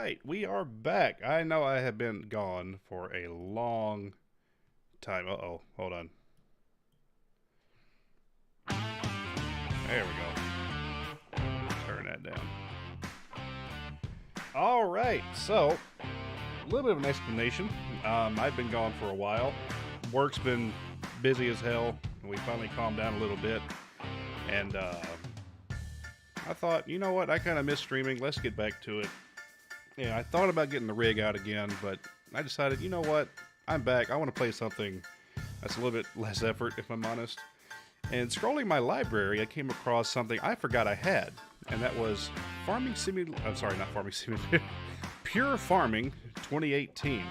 right, we are back. I know I have been gone for a long time. Uh-oh, hold on. There we go. Turn that down. All right, so a little bit of an explanation. I've been gone for a while. Work's been busy as hell. We finally calmed down a little bit, and I thought, you know what? I kind of miss streaming. Let's get back to it. Yeah, I thought about getting the rig out again, but I decided, you know what? I'm back. I want to play something that's a little bit less effort, if I'm honest. And scrolling my library, I came across something I forgot I had, and that was Farming Simulator. I'm sorry, not Farming Simulator. Pure Farming 2018.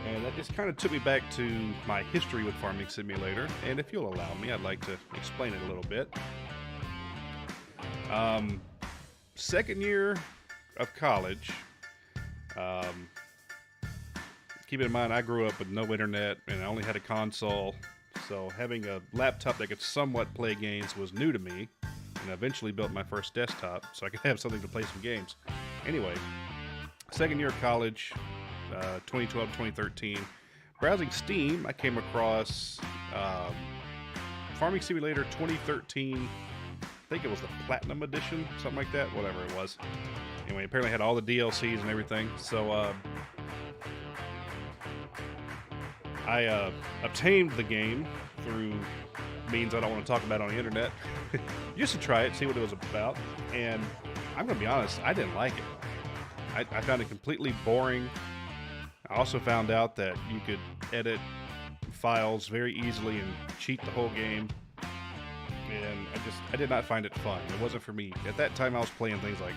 And that just kind of took me back to my history with Farming Simulator. And if you'll allow me, I'd like to explain it a little bit. Second year of college. Keep in mind, I grew up with no internet and I only had a console. So having a laptop that could somewhat play games was new to me. And I eventually built my first desktop so I could have something to play some games. Anyway, second year of college, 2012, 2013. Browsing Steam, I came across Farming Simulator 2013. I think it was the Platinum Edition, something like that, whatever it was. Anyway, apparently it had all the DLCs and everything. So I obtained the game through means I don't want to talk about on the internet. Just to try it, see what it was about. And I'm going to be honest, I didn't like it. I found it completely boring. I also found out that you could edit files very easily and cheat the whole game. And I did not find it fun. It wasn't for me. At that time, I was playing things like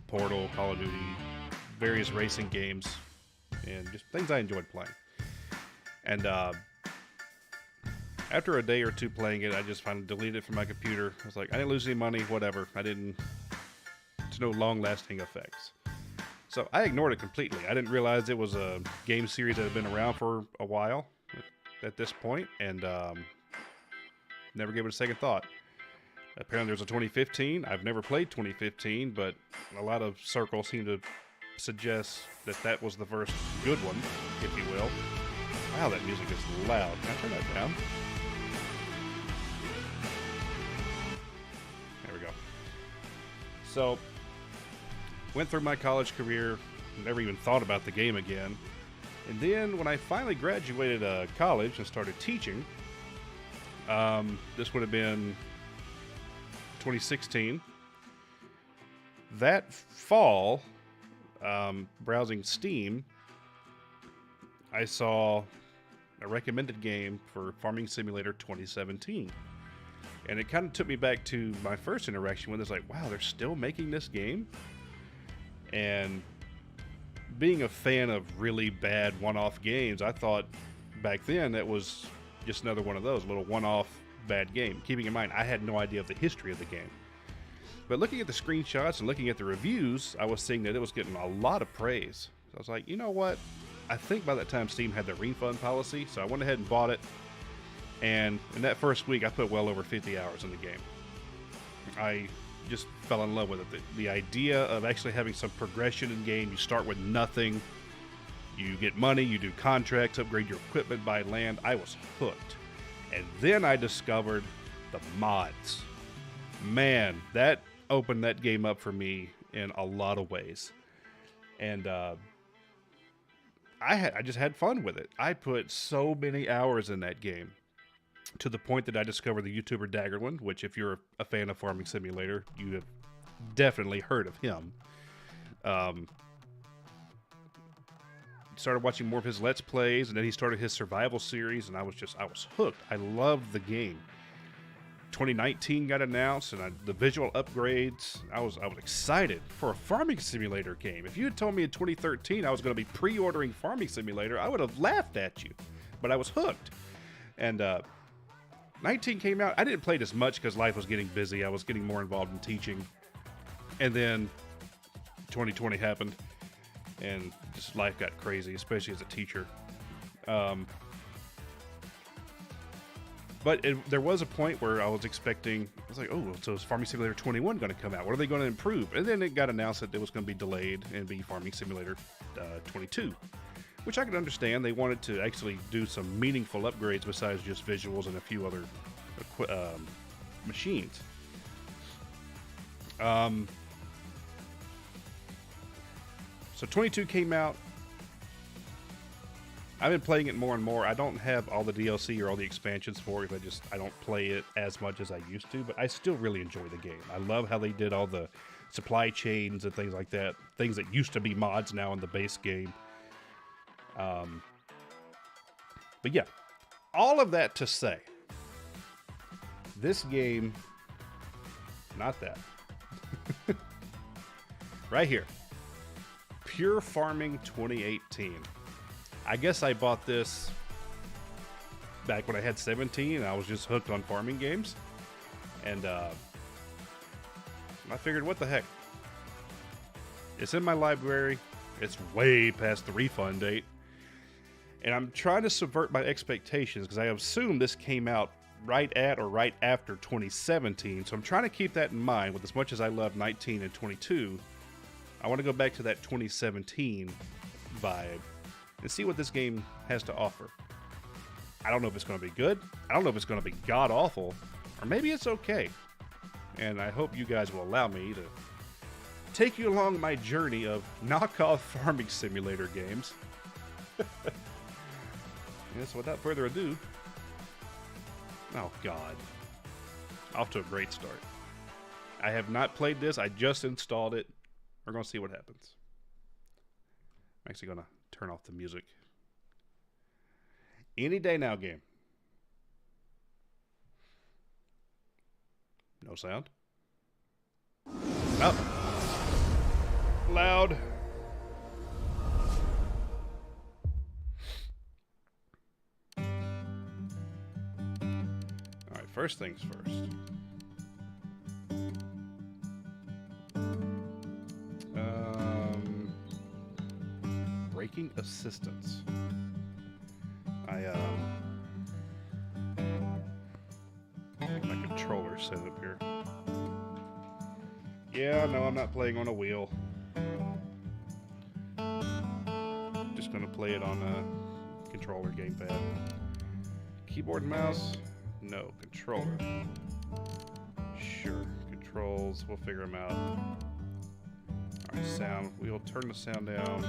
Portal, Call of Duty, various racing games, and just things I enjoyed playing. And after a day or two playing it, I just finally deleted it from my computer. I was like, I didn't lose any money, whatever. It's no long-lasting effects. So I ignored it completely. I didn't realize it was a game series that had been around for a while at this point, and never gave it a second thought. Apparently there's a 2015. I've never played 2015, but a lot of circles seem to suggest that that was the first good one, if you will. Wow, that music is loud. Can I turn that down? There we go. So, went through my college career, never even thought about the game again. And then when I finally graduated college and started teaching, this would have been 2016. That fall, browsing Steam, I saw a recommended game for Farming Simulator 2017. And it kind of took me back to my first interaction with it. It's like, wow, they're still making this game? And being a fan of really bad one-off games, I thought back then that was just another one of those, little one-off bad game. Keeping in mind, I had no idea of the history of the game. But looking at the screenshots and looking at the reviews, I was seeing that it was getting a lot of praise. So I was like, you know what? I think by that time Steam had their refund policy, so I went ahead and bought it. And in that first week, I put well over 50 hours in the game. I just fell in love with it. The idea of actually having some progression in game. You start with nothing. You get money, you do contracts, upgrade your equipment, buy land. I was hooked. And then I discovered the mods. Man, that opened that game up for me in a lot of ways. And I just had fun with it. I put so many hours in that game, to the point that I discovered the YouTuber Daggerland, which if you're a fan of Farming Simulator, you have definitely heard of him. Started watching more of his Let's Plays, and then he started his survival series, and I was hooked. I loved the game. 2019 got announced, and the visual upgrades, I was excited for a Farming Simulator game. If you had told me in 2013 I was going to be pre-ordering Farming Simulator, I would have laughed at you. But I was hooked. And 19 came out. I didn't play it as much because life was getting busy. I was getting more involved in teaching. And then 2020 happened, and just life got crazy, especially as a teacher. But there was a point where I was expecting, I was like, oh, so is Farming Simulator 21 going to come out? What are they going to improve? And then it got announced that it was going to be delayed and be Farming Simulator 22, which I could understand. They wanted to actually do some meaningful upgrades besides just visuals and a few other machines. So 22 came out. I've been playing it more and more. I don't have all the DLC or all the expansions for it. I don't play it as much as I used to, but I still really enjoy the game. I love how they did all the supply chains and things like that. Things that used to be mods now in the base game. But yeah, all of that to say, this game, not that, right here, Pure Farming 2018. I guess I bought this back when I had 17 and I was just hooked on farming games. And I figured, what the heck? It's in my library. It's way past the refund date. And I'm trying to subvert my expectations because I assume this came out right at or right after 2017. So I'm trying to keep that in mind. With as much as I love 19 and 22, I want to go back to that 2017 vibe and see what this game has to offer. I don't know if it's going to be good. I don't know if it's going to be god-awful. Or maybe it's okay. And I hope you guys will allow me to take you along my journey of knockoff farming simulator games. Yes, without further ado. Oh, God. Off to a great start. I have not played this. I just installed it. We're going to see what happens. I'm actually going to turn off the music. Any day now game. No sound. Oh. Loud. Alright, first things first. Braking assistance. My controller set up here. Yeah, no, I'm not playing on a wheel. Just gonna play it on a controller gamepad. Keyboard and mouse? No. Controller. Sure. Controls, we'll figure them out. Alright, sound. We'll turn the sound down.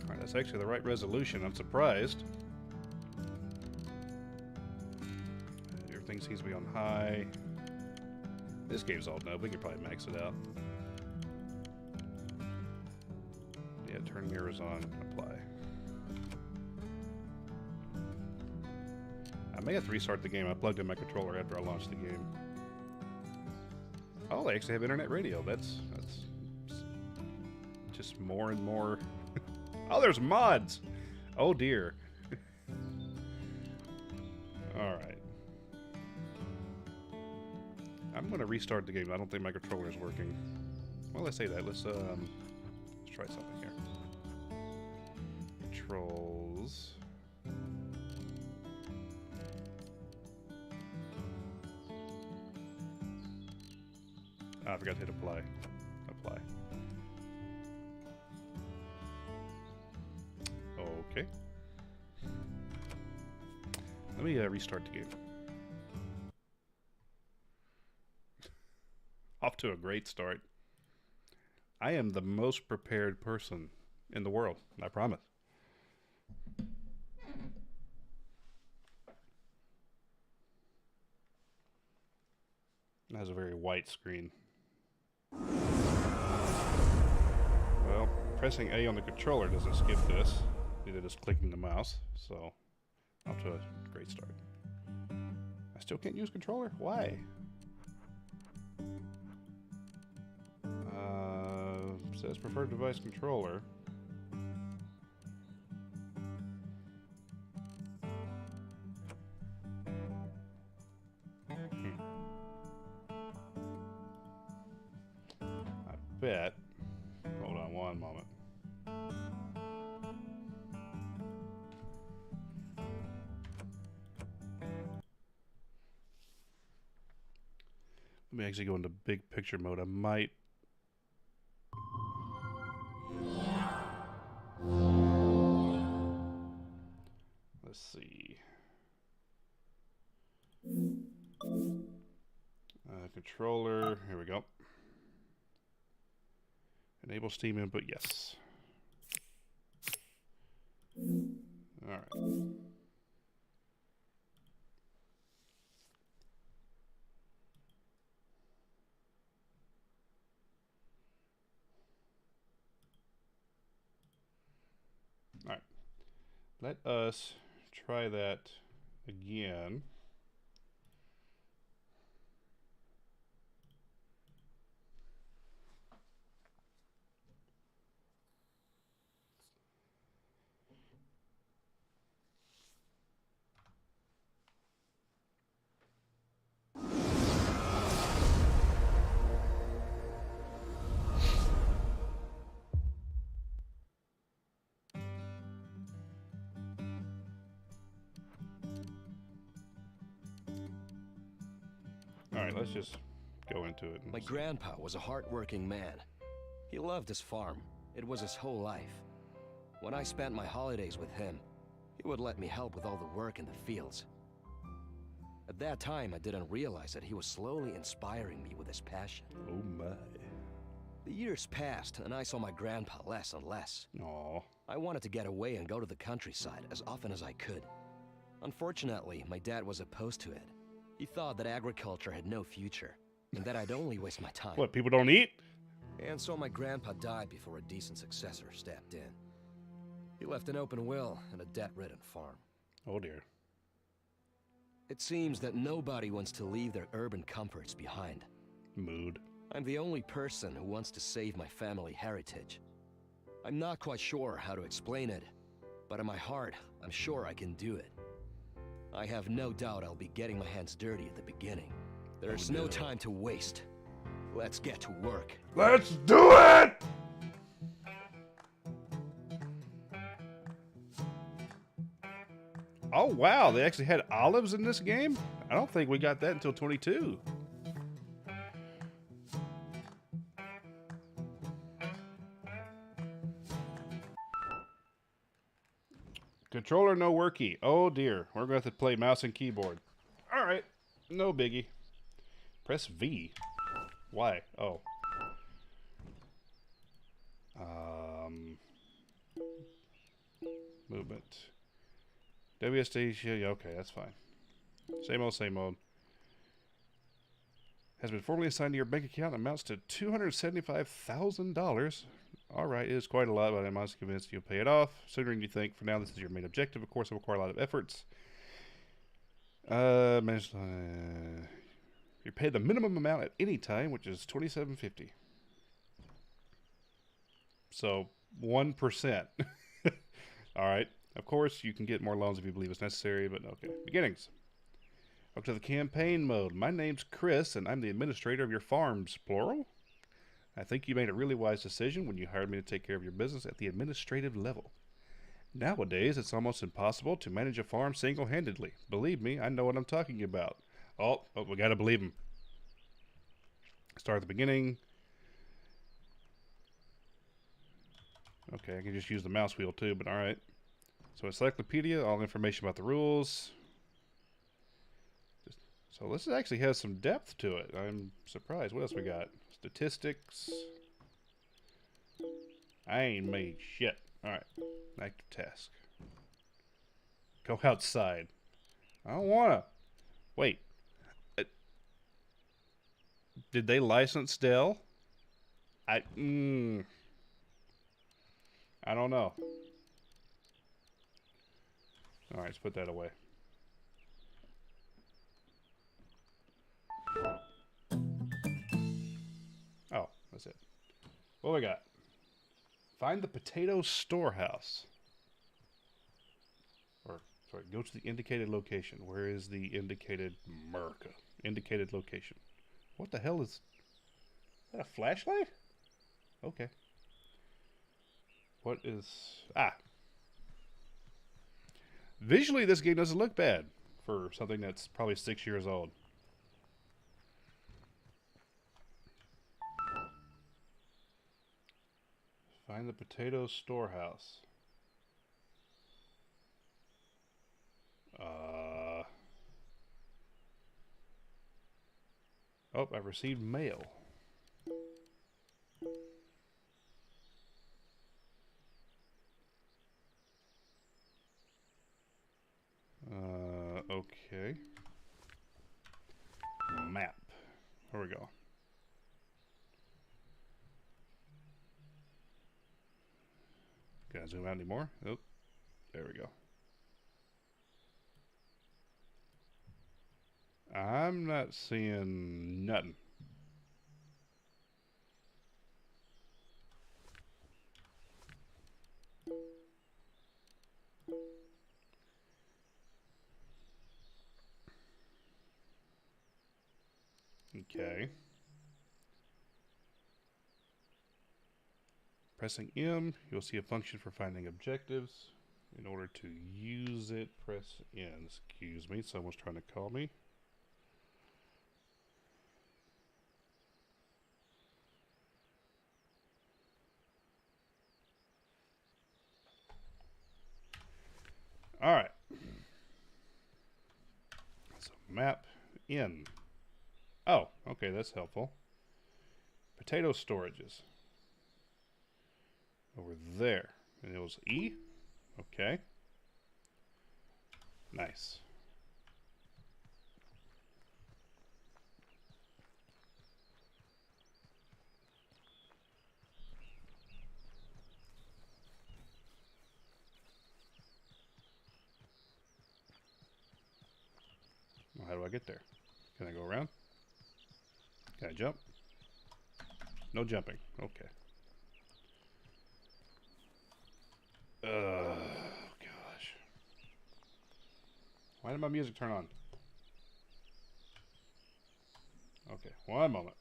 Alright, that's actually the right resolution. I'm surprised. Everything seems to be on high. This game's all done. We could probably max it out. Yeah, turn mirrors on. Apply. I may have to restart the game. I plugged in my controller after I launched the game. Oh, they actually have internet radio. That's just more and more. Oh, there's mods. Oh dear. All right. I'm gonna restart the game. I don't think my controller is working. Well, let's say that. Let's try something here. Controls. I forgot to hit apply. Apply. Okay. Let me restart the game. Off to a great start. I am the most prepared person in the world, I promise. It has a very white screen. Well, pressing A on the controller doesn't skip this. Neither does clicking the mouse, so off to a great start. I still can't use controller? Why? Says preferred device controller. I bet. Hold on one moment. me actually go into big picture mode. I might. Let's see. Controller. Here we go. Enable Steam input. Yes. All right. All right. Let us try that again. All right, let's just go into it. My grandpa was a hard-working man. He loved his farm. It was his whole life. When I spent my holidays with him, he would let me help with all the work in the fields. At that time, I didn't realize that he was slowly inspiring me with his passion. Oh my. The years passed, and I saw my grandpa less and less. Aw. I wanted to get away and go to the countryside as often as I could. Unfortunately, my dad was opposed to it. He thought that agriculture had no future, and that I'd only waste my time. What, people don't eat? And so my grandpa died before a decent successor stepped in. He left an open will and a debt-ridden farm. Oh dear. It seems that nobody wants to leave their urban comforts behind. Mood. I'm the only person who wants to save my family heritage. I'm not quite sure how to explain it, but in my heart, I'm sure I can do it. I have no doubt I'll be getting my hands dirty at the beginning. There's no time to waste. Let's get to work. Let's do it! Oh wow, they actually had olives in this game? I don't think we got that until 22. Controller no worky. Oh dear, we're going to have to play mouse and keyboard. All right, no biggie. Press V. Why? Oh. Movement. WSD, yeah, okay, that's fine. Same old, same old. Has been formally assigned to your bank account and amounts to $275,000. Alright, it is quite a lot, but I'm honestly convinced you'll pay it off sooner than you think. For now, this is your main objective. Of course, it will require a lot of efforts. You pay the minimum amount at any time, which is $27.50. So, 1%. Alright. Of course, you can get more loans if you believe it's necessary, but okay. Beginnings. Up to the campaign mode. My name's Chris, and I'm the administrator of your farms, plural. I think you made a really wise decision when you hired me to take care of your business at the administrative level. Nowadays, it's almost impossible to manage a farm single-handedly. Believe me, I know what I'm talking about. Oh, we gotta believe him. Start at the beginning. Okay, I can just use the mouse wheel too, but alright. So encyclopedia, all information about the rules. So this actually has some depth to it. I'm surprised. What else we got? Statistics. I ain't made shit. Alright. Active task. Go outside. I don't wanna. Wait. Did they license Dell? I don't know. Alright, let's put that away. Oh, that's it. What we got? Find the potato storehouse. Or, sorry, go to the indicated location. Where is the indicated America? Indicated location. What the hell is that? A flashlight? Okay. What is... Ah! Visually, this game doesn't look bad for something that's probably 6 years old. Find the potato storehouse. Oh, I've received mail. Okay. Map. Here we go. Can I zoom out anymore? Oh, there we go. I'm not seeing nothing. Okay. Pressing M, you'll see a function for finding objectives. In order to use it, press N. Excuse me, someone's trying to call me. All right. So map in. Oh, okay, that's helpful. Potato storages. Over there. And it was E? Okay. Nice. Well, how do I get there? Can I go around? Can I jump? No jumping. Okay. Gosh. Why did my music turn on? Okay, one moment.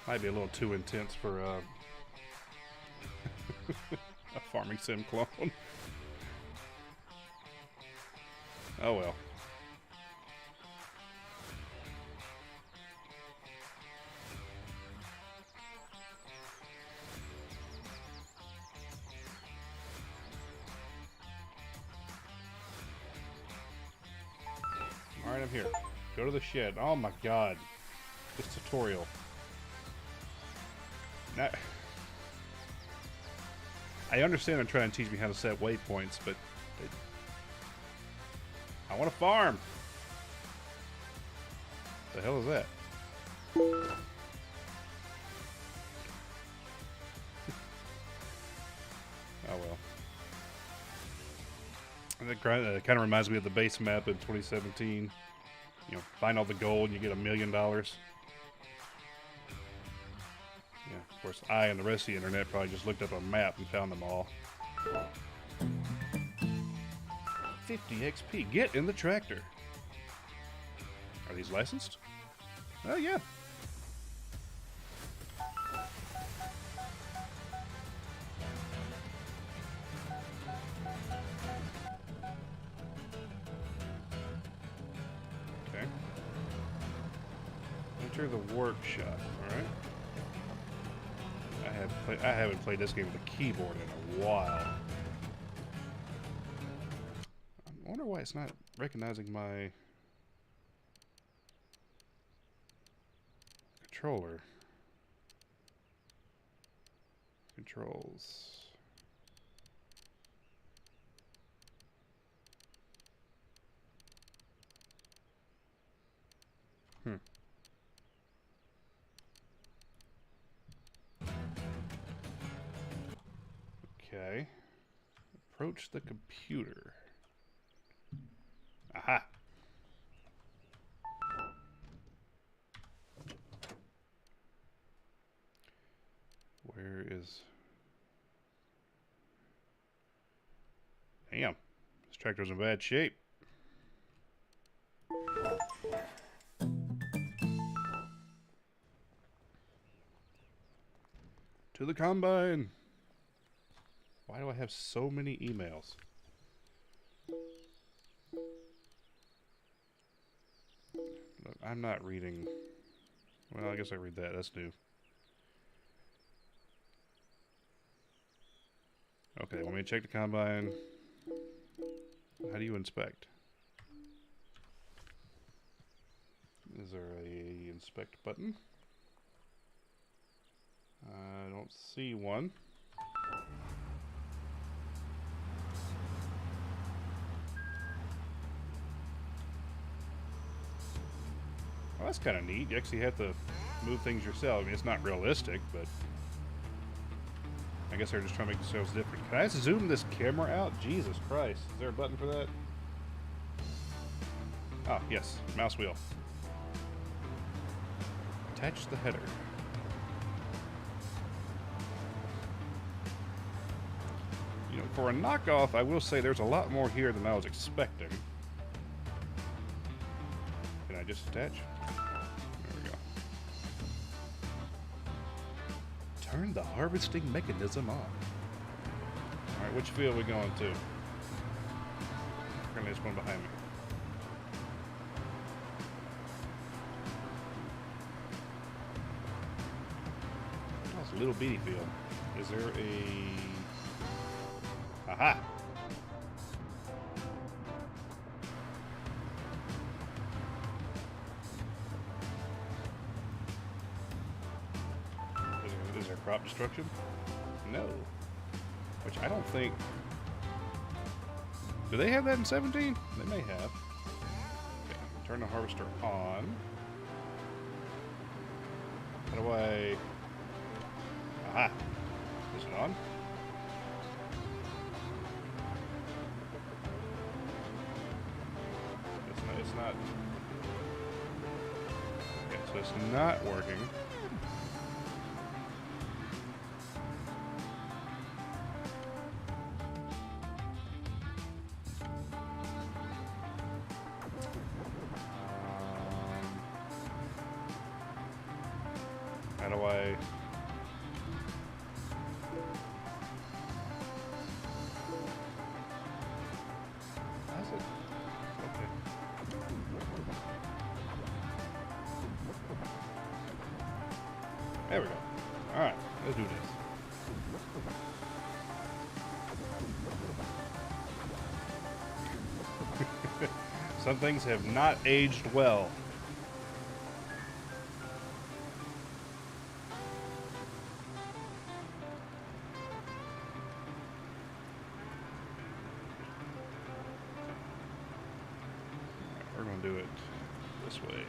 Might be a little too intense for a farming sim clone. Oh well. Alright, I'm here. Go to the shed. Oh my god. This tutorial. Now, I understand they're trying to teach me how to set waypoints, but I want to farm. The hell is that? Oh well. That kind of reminds me of the base map in 2017. You know, find all the gold and you get $1 million. Yeah, of course, I and the rest of the internet probably just looked up a map and found them all. 50 XP. Get in the tractor. Are these licensed? Oh, yeah. Okay. Enter the workshop. All right. I haven't played this game with a keyboard in a while. I wonder why it's not recognizing my controller. Controls. Okay. Approach the computer. Aha. Where is... Damn. This tractor's in bad shape. To the Combine! Why do I have so many emails? Look, I'm not reading. Well, I guess I read that. That's new. Okay, want me to check the Combine? How do you inspect? Is there a inspect button? I don't see one. Well, that's kind of neat. You actually have to move things yourself. I mean, it's not realistic, but I guess they're just trying to make themselves different. Can I zoom this camera out? Jesus Christ. Is there a button for that? Ah, yes. Mouse wheel. Attach the header. You know, for a knockoff, I will say there's a lot more here than I was expecting. Can I just attach? There we go. Turn the harvesting mechanism on. Alright, which field are we going to? Apparently there's one behind me. Oh, it's a little bitty field. Is there a... Aha! Is there crop destruction? No. Which I don't think... Do they have that in 17? They may have. Okay, turn the harvester on. How do I... Aha! Is it on? It's not... Okay, so it's not working. How do I... How's it? Okay. There we go. Alright, let's do this. Some things have not aged well. We're going to do it this way.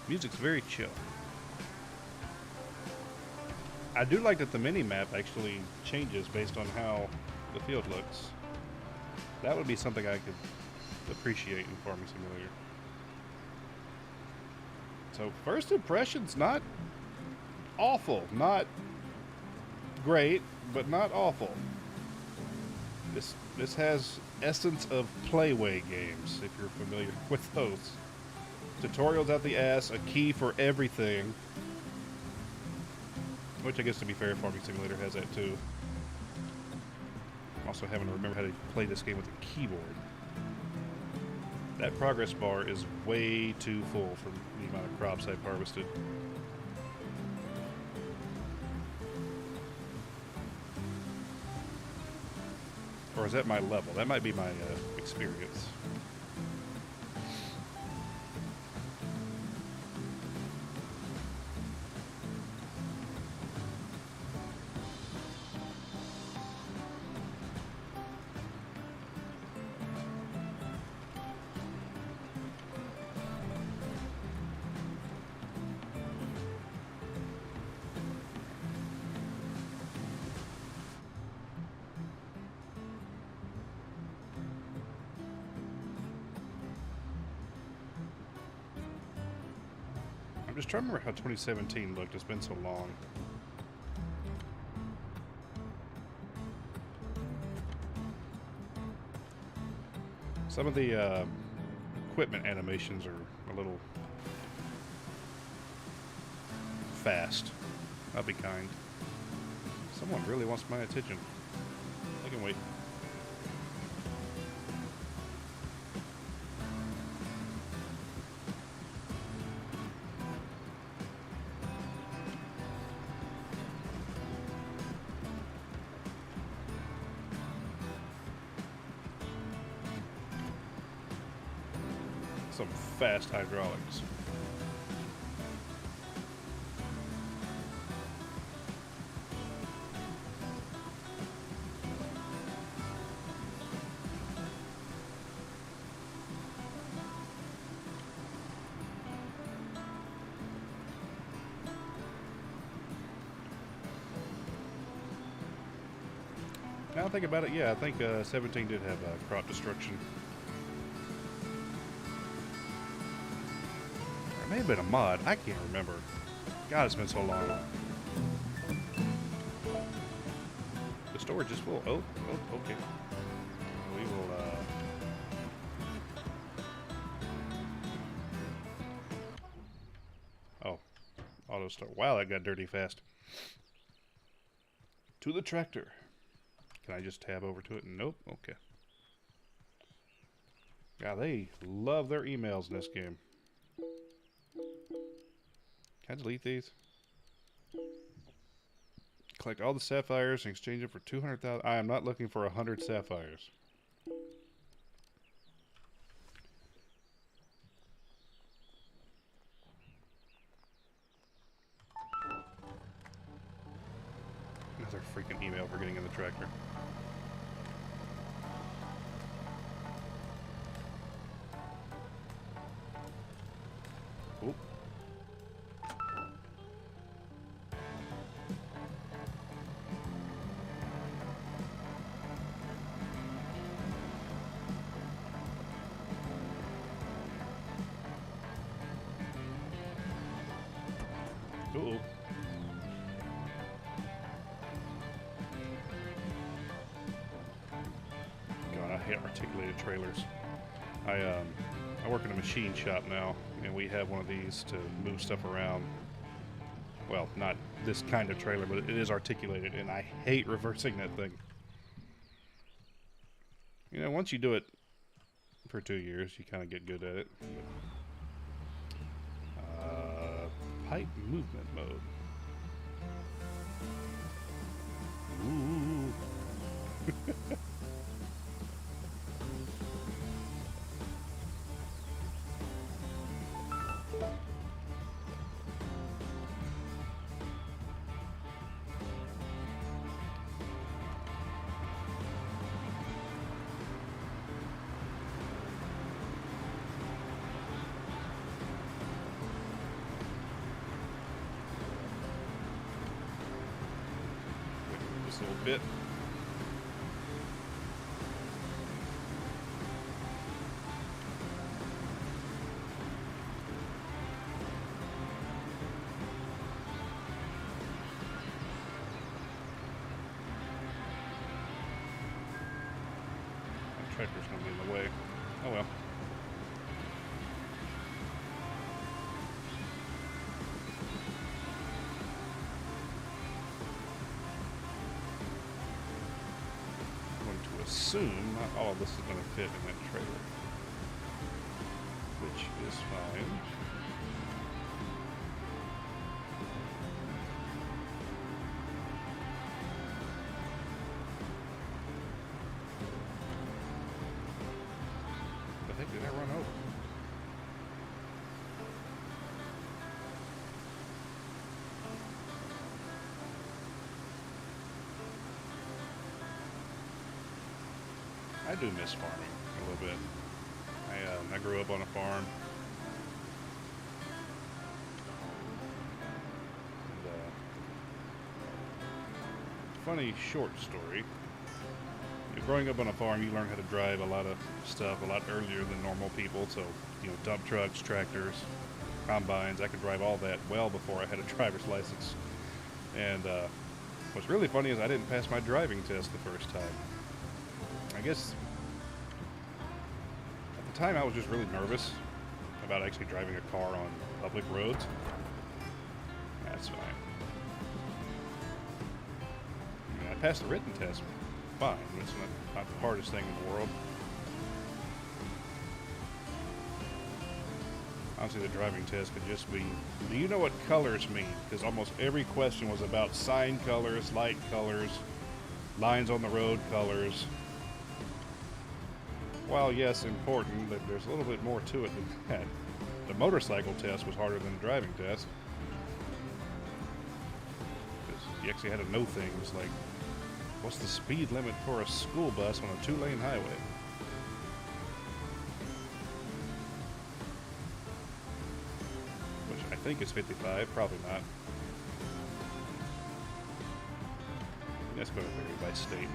Music's very chill. I do like that the mini-map actually changes based on how the field looks. That would be something I could appreciate in Farming Simulator. So first impressions, not awful, not great, but not awful. This has essence of Playway games, if you're familiar with those. Tutorials out the ass, a key for everything. Which I guess, to be fair, Farming Simulator has that too. I'm also having to remember how to play this game with a keyboard. That progress bar is way too full for the amount of crops I've harvested. Or is that my level? That might be my experience. I'm just trying to remember how 2017 looked. It's been so long. Some of the equipment animations are a little fast. I'll be kind. Someone really wants my attention. I can wait. Some fast hydraulics. Now I think about it, yeah, I think 17 did have crop destruction. It may have been a mod. I can't remember. God, it's been so long. The storage is full. Oh, okay. We will, Oh. Auto start. Wow, that got dirty fast. To the tractor. Can I just tab over to it? Nope. Okay. God, they love their emails in this game. Can I delete these? Collect all the sapphires and exchange them for 200,000. I am not looking for 100 sapphires. Another freaking email for getting in the tractor. Oop. Uh-oh. God, I hate articulated trailers. I work in a machine shop now, and we have one of these to move stuff around. Well, not this kind of trailer, but it is articulated, and I hate reversing that thing. You know, once you do it for 2 years, you kind of get good at it. Pipe movement mode. Ooh. Just a little bit. That tractor's gonna be in the way. Oh well. Assume not all of this is going to fit in that trailer, which is fine. The heck did I run over? I do miss farming a little bit. I grew up on a farm. And, funny short story. Growing up on a farm, you learn how to drive a lot of stuff a lot earlier than normal people. So, you know, dump trucks, tractors, combines. I could drive all that well before I had a driver's license. And what's really funny is I didn't pass my driving test the first time. I guess time, I was just really nervous about actually driving a car on public roads. That's fine. I mean, I passed the written test fine. It's not the hardest thing in the world. Honestly, the driving test could just be, do you know what colors mean? Because almost every question was about sign colors, light colors, lines on the road colors. While yes, important, but there's a little bit more to it than that. The motorcycle test was harder than the driving test. Because you actually had to know things like, what's the speed limit for a school bus on a 2-lane highway? Which I think is 55, probably not. That's going to vary by state.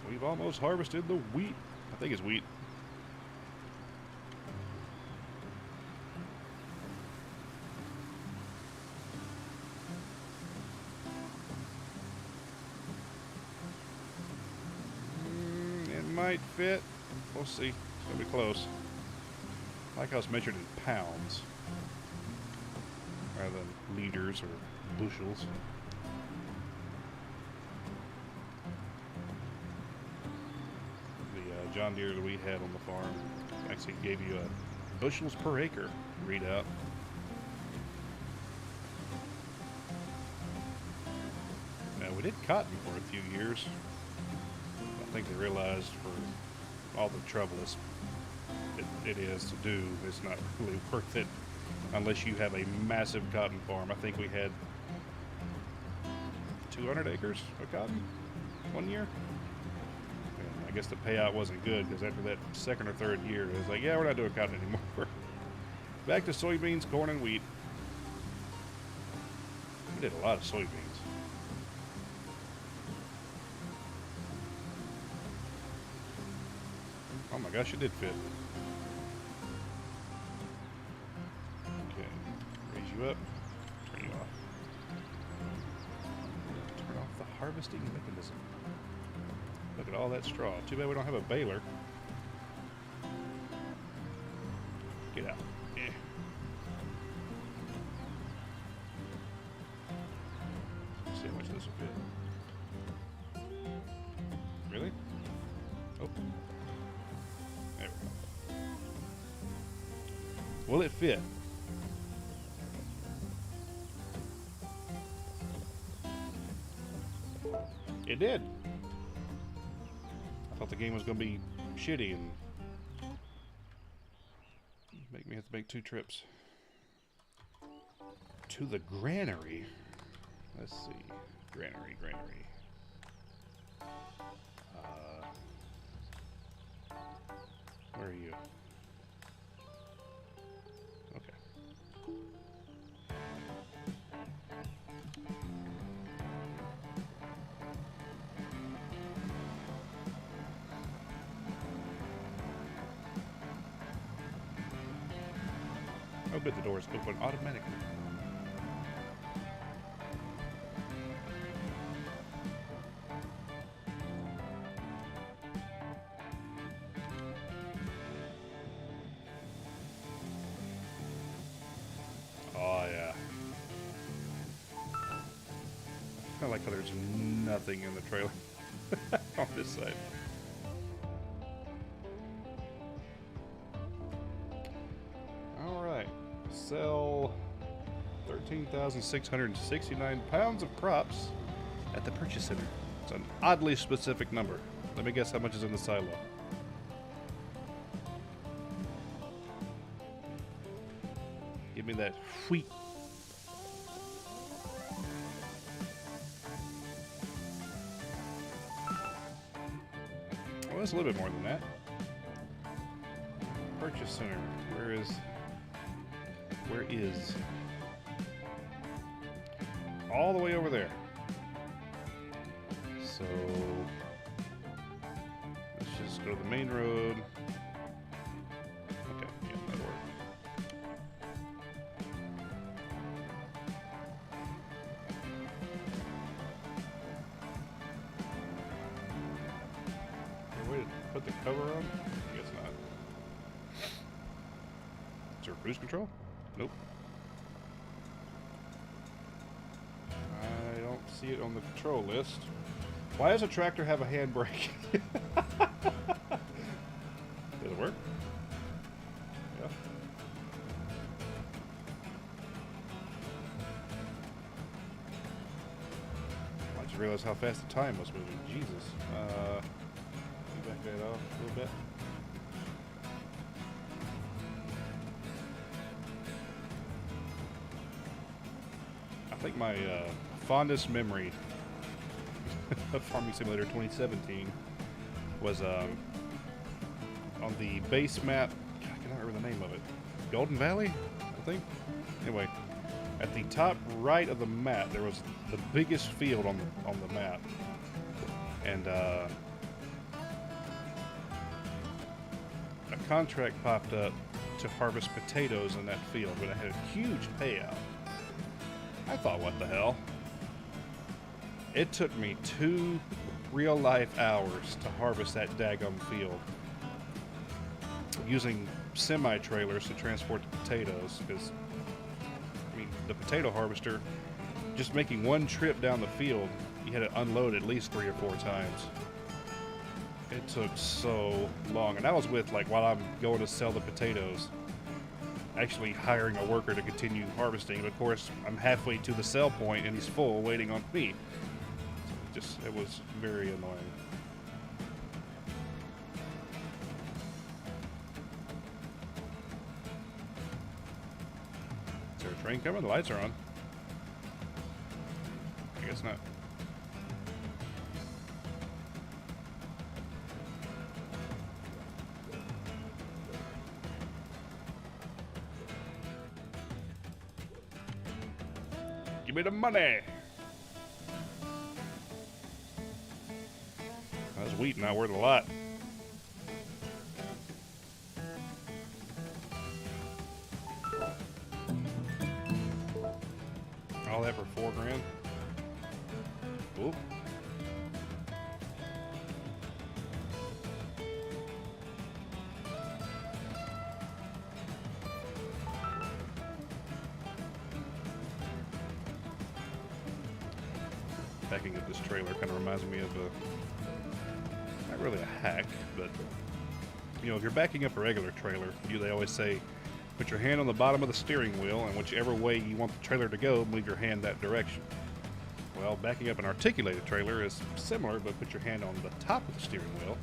We've almost harvested the wheat. I think it's wheat. It might fit. We'll see. It's going to be close. I like how it's measured in pounds rather than liters or bushels. John Deere that we had on the farm actually gave you a bushels per acre readout. Now, we did cotton for a few years. I think they realized for all the trouble it is to do, it's not really worth it unless you have a massive cotton farm. I think we had 200 acres of cotton one year. I guess the payout wasn't good because after that second or third year, it was like, yeah, we're not doing cotton anymore. Back to soybeans, corn, and wheat. We did a lot of soybeans. Oh my gosh, it did fit. Okay, raise you up, turn you off. Turn off the harvesting mechanism. Look at all that straw. Too bad we don't have a baler. Get out. Yeah. Let's see how much this will fit. Really? Oh. There we go. Will it fit? It did. I thought the game was going to be shitty and make me have to make 2 trips to the granary. Let's see. Granary. Where are you? Okay. Oh, but the doors open automatically. Oh, yeah. I like how there's nothing in the trailer on this side. Sell 13,669 pounds of crops at the purchase center. It's an oddly specific number. Let me guess how much is in the silo. Give me that wheat. Well, that's a little bit more than that. Purchase center. Where is... all the way over there. So let's just go to the main road. Okay, yeah, that'll work. Where did hover on? I guess not. Is there cruise control? Nope. I don't see it on the control list. Why does a tractor have a handbrake? Does it work? Yeah. I just realized how fast the time was moving. Jesus. Let me back that off a little bit. I think my fondest memory of Farming Simulator 2017 was on the base map. God, I cannot remember the name of it. Golden Valley, I think. Anyway, at the top right of the map, there was the biggest field on the map, and a contract popped up to harvest potatoes in that field, but it had a huge payout. I thought, what the hell? It took me 2 real-life hours to harvest that daggum field, using semi-trailers to transport the potatoes, because, I mean, the potato harvester, just making one trip down the field, you had to unload at least 3 or 4 times. It took so long, and that was with, like, while I'm going to sell the potatoes, actually hiring a worker to continue harvesting. And of course, I'm halfway to the sell point, and he's full, waiting on me. It was very annoying. Is there a train coming? The lights are on. I guess not. Give me the money! That's wheat not worth a lot. All that for $4 grand. Oop. Backing up this trailer kind of reminds me of not really a hack, but you know, if you're backing up a regular trailer, they always say, put your hand on the bottom of the steering wheel, and whichever way you want the trailer to go, move your hand that direction. Well, backing up an articulated trailer is similar, but put your hand on the top of the steering wheel.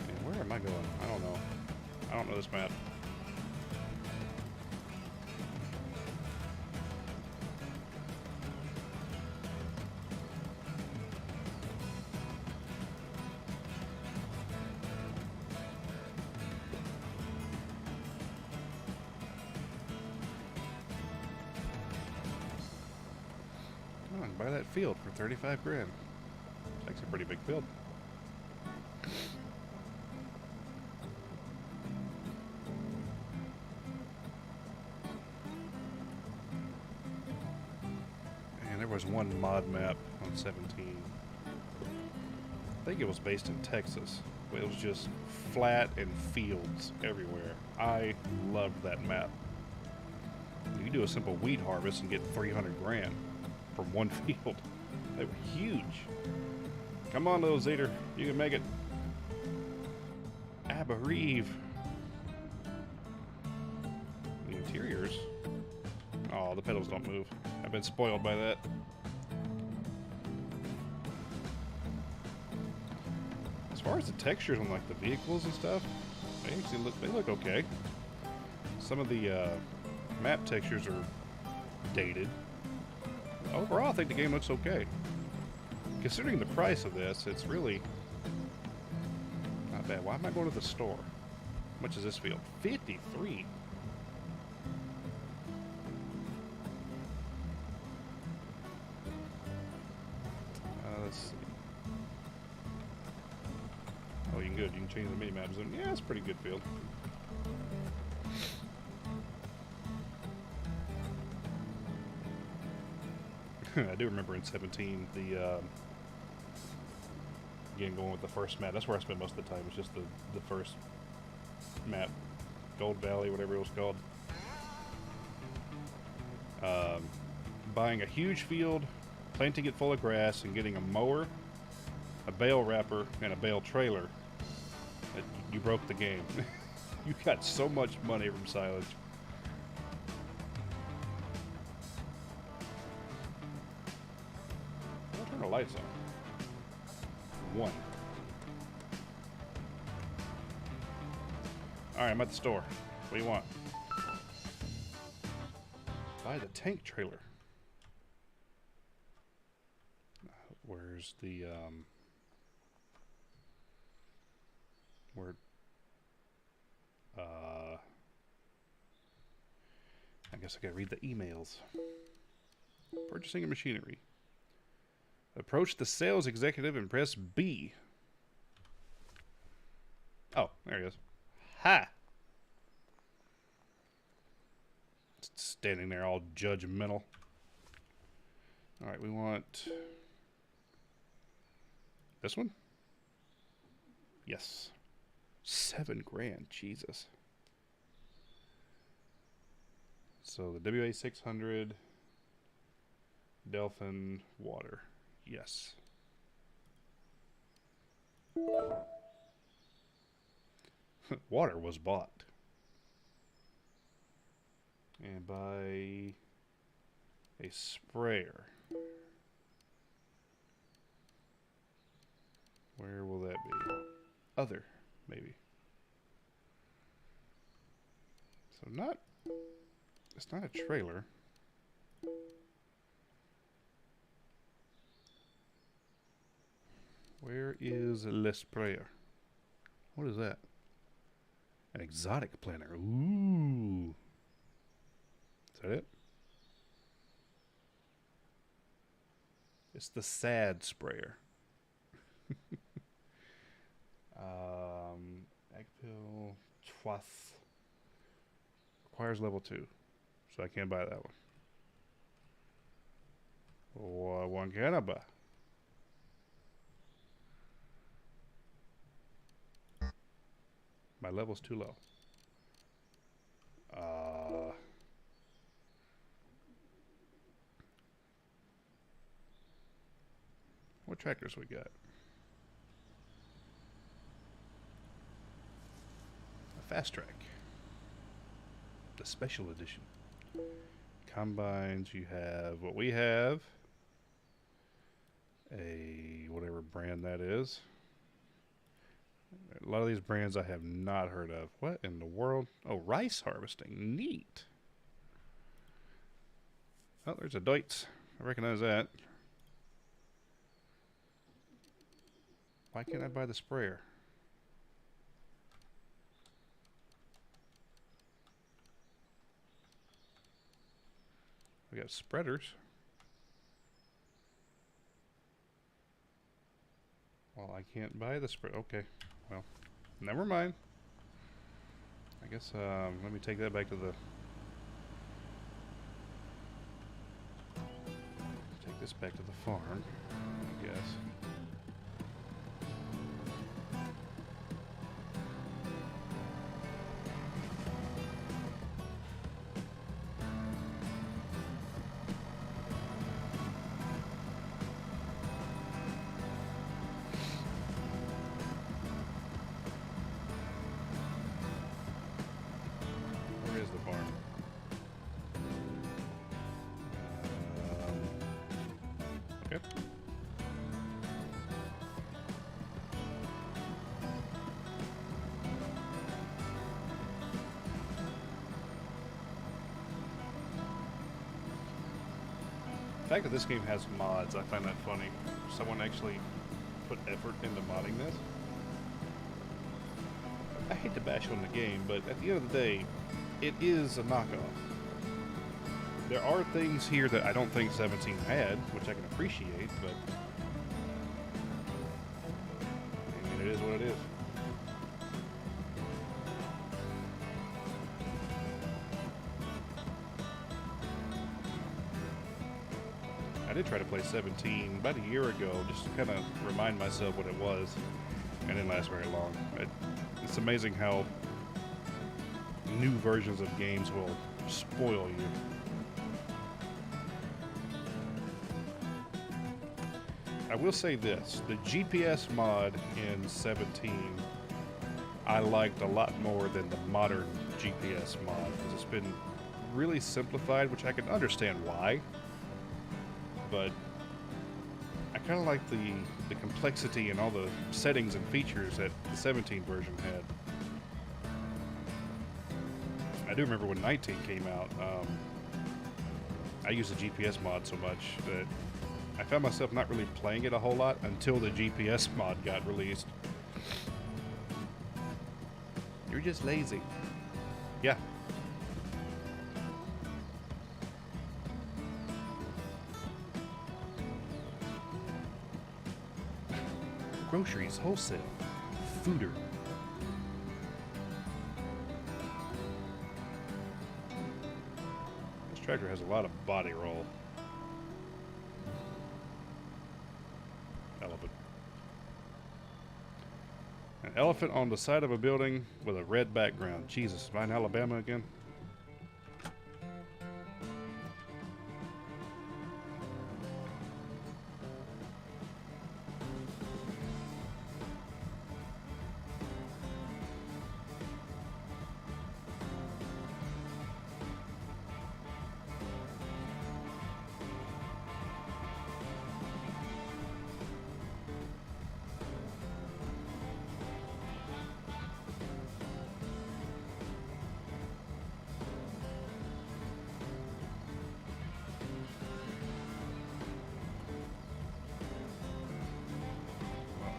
And where am I going? I don't know. I don't know this map. Buy that field for 35 grand. It's actually a pretty big field. And there was one mod map on 17. I think it was based in Texas. But it was just flat and fields everywhere. I loved that map. You can do a simple wheat harvest and get 300 grand. From one field. They were huge. Come on, little Zeter. You can make it. Abba-Reeve. The interiors. Oh, the pedals don't move. I've been spoiled by that. As far as the textures on like the vehicles and stuff, they look okay. Some of the map textures are dated. Overall, I think the game looks okay. Considering the price of this, it's really not bad. Why am I going to the store? How much is this field? 53. Let's see. Oh, you can good. You can change the mini maps. Yeah, it's a pretty good field. I do remember in 17 the Again, going with the first map. That's where I spent most of the time. It's just the first map. Gold Valley, whatever it was called. Buying a huge field, planting it full of grass, and getting a mower, a bale wrapper, and a bale trailer. You broke the game. You got so much money from silage. I'll turn the lights on. One. Alright, I'm at the store. What do you want? Buy the tank trailer. Where's the, I guess I gotta read the emails. Purchasing a machinery. Approach the sales executive and press B. Oh, there he is. Ha! Standing there all judgmental. Alright, we want this one? Yes. $7 grand, Jesus. So the WA600 Delphin water. Yes. Water was bought. And buy a sprayer. Where will that be? Other, maybe. So not, it's not a trailer. Where is Le Sprayer? What is that? An exotic planter. Ooh. Is that it? It's the sad sprayer. Agpil Twath requires level 2, so I can't buy that one. One can I buy? My level's too low. What tractors we got? A fast track. The special edition. Combines, you have what we have. A whatever brand that is. A lot of these brands I have not heard of. What in the world? Oh, rice harvesting. Neat. Oh, there's a Deutz. I recognize that. Why can't I buy the sprayer? We got spreaders. Well, I can't buy the spread. Okay. Well, never mind. I guess, let me take that back to the... Take this back to the farm, I guess. Okay. The fact that this game has mods, I find that funny. Someone actually put effort into modding this. I hate to bash on the game, but at the end of the day, it is a knockoff. There are things here that I don't think 17 had, which I can appreciate, but I mean, it is what it is. I did try to play 17 about a year ago, just to kind of remind myself what it was, and it didn't last very long. It's amazing how new versions of games will spoil you. I will say this, the GPS mod in 17 I liked a lot more than the modern GPS mod, because it's been really simplified, which I can understand why, but I kind of like the complexity and all the settings and features that the 17 version had. I do remember when 19 came out, I used the GPS mod so much that I found myself not really playing it a whole lot until the GPS mod got released. You're just lazy. Yeah. Groceries, wholesale, fooder. This tractor has a lot of body roll. Elephant. An elephant on the side of a building with a red background. Jesus, am I in Alabama again?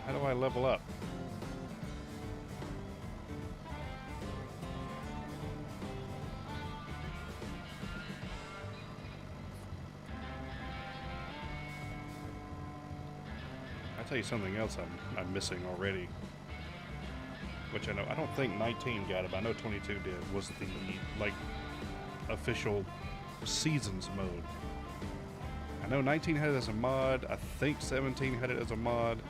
How do I level up? I'll tell you something else I'm missing already. Which I don't think 19 got it, but I know 22 did, was the, like, official seasons mode. I know 19 had it as a mod, I think 17 had it as a mod.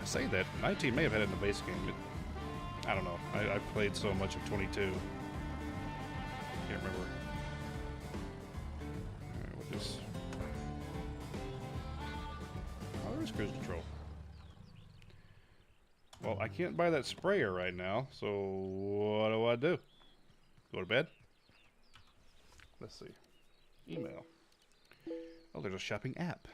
I say that, 19 may have had it in the base game, but I don't know. I played so much of 22. Can't remember. Alright, we'll just... Oh, there's cruise control. Well, I can't buy that sprayer right now, so what do I do? Go to bed? Let's see. Email. Oh, there's a shopping app.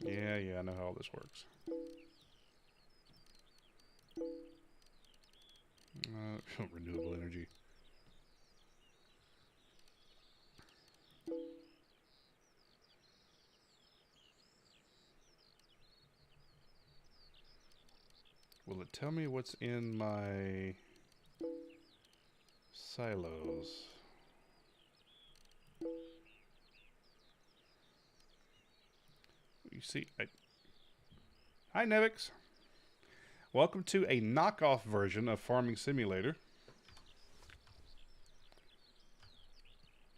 Yeah, I know how all this works. Renewable energy. Will it tell me what's in my silos? You see, Hi Nevix. Welcome to a knockoff version of Farming Simulator.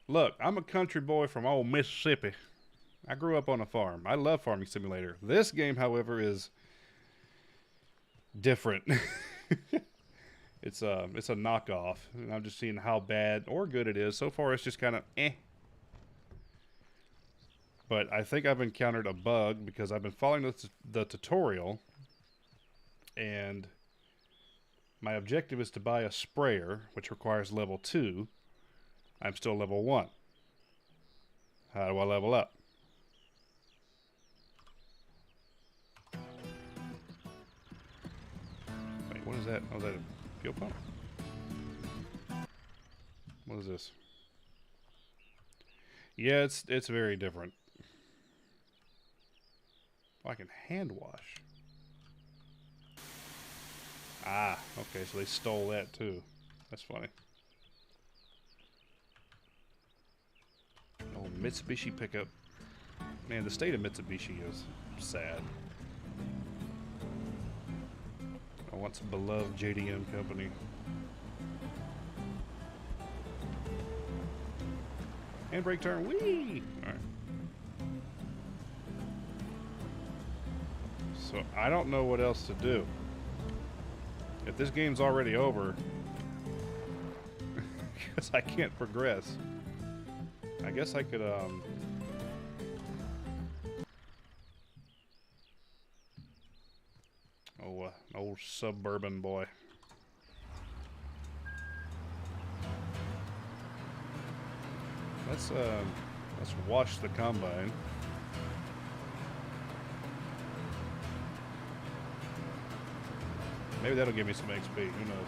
Look, I'm a country boy from old Mississippi. I grew up on a farm. I love Farming Simulator. This game, however, is different. It's a knockoff. And I'm just seeing how bad or good it is. So far, it's just kind of eh. But I think I've encountered a bug because I've been following the tutorial, and my objective is to buy a sprayer, which requires level 2. I'm still level 1. How do I level up? Wait, what is that? Oh, is that a fuel pump? What is this? Yeah, it's very different. Oh, I can hand wash. Ah, okay, so they stole that too. That's funny. Oh, Mitsubishi pickup. Man, the state of Mitsubishi is sad. once beloved JDM company. Handbrake turn, whee! Alright. So I don't know what else to do. If this game's already over, because I can't progress, I guess I could, an old suburban boy. Let's wash the combine. Maybe that'll give me some XP, who knows.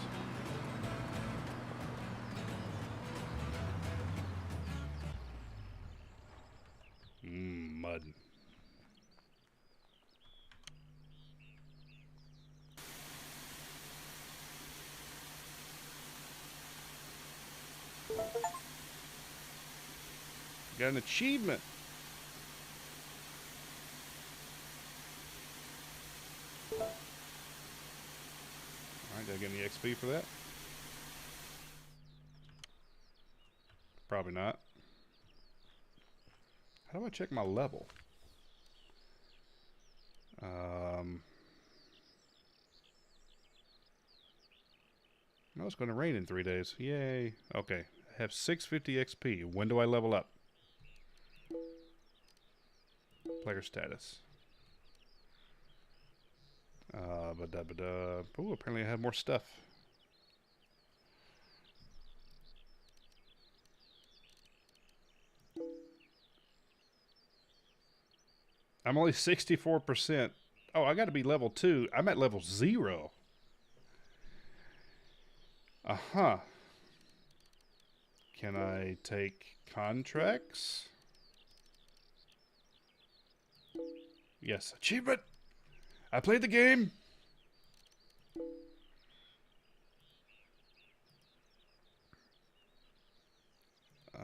Mud. Got an achievement. Alright, did I get any XP for that? Probably not. How do I check my level? No, it's going to rain in 3 days. Yay. Okay. I have 650 XP. When do I level up? Player status. Oh, apparently I have more stuff. I'm only 64%. Oh, I got to be level 2. I'm at level 0. Uh-huh. Can I take contracts? Yes. Achievement! I played the game! I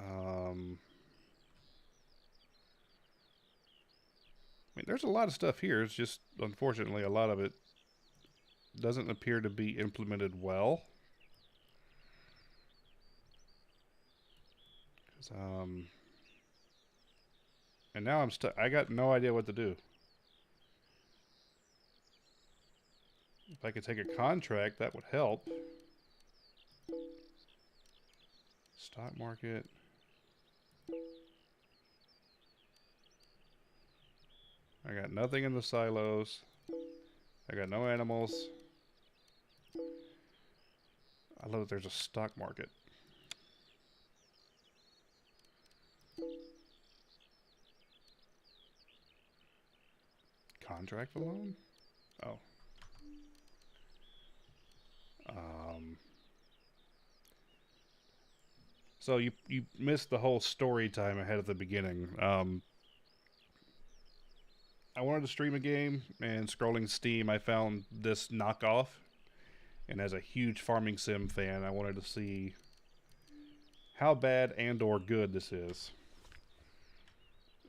mean, there's a lot of stuff here. It's just, unfortunately, a lot of it doesn't appear to be implemented well. And now I'm stuck. I got no idea what to do. If I could take a contract, that would help. Stock market. I got nothing in the silos. I got no animals. I love that there's a stock market. Contract for loan? Oh. So you missed the whole story time ahead at the beginning. I wanted to stream a game, and scrolling Steam, I found this knockoff. And as a huge farming sim fan, I wanted to see how bad and or good this is.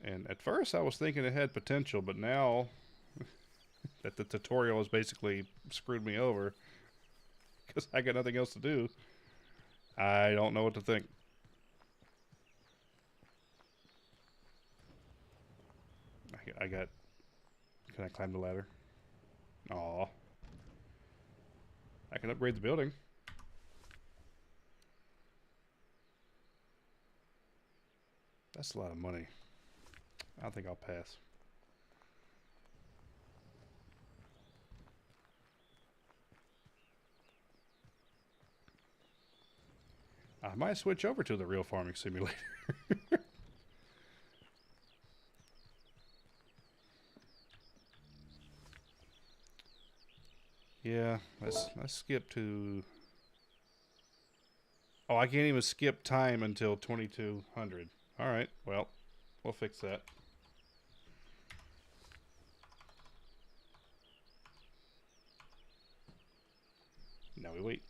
And at first I was thinking it had potential, but now that the tutorial has basically screwed me over because I got nothing else to do, I don't know what to think. I got... Can I climb the ladder? Aw. I can upgrade the building. That's a lot of money. I think I'll pass. I might switch over to the real farming simulator. Yeah, let's skip to... Oh, I can't even skip time until 2200. Alright, well, we'll fix that. Now we wait.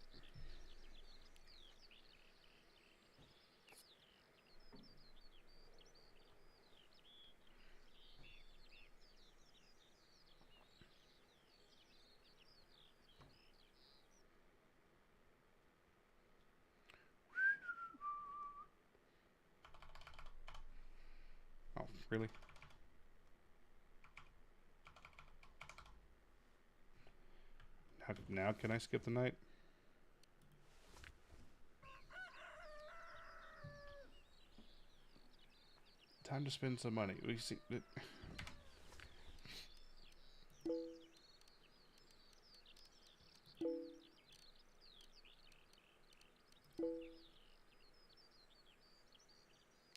Really? Now can I skip the night? Time to spend some money. We see.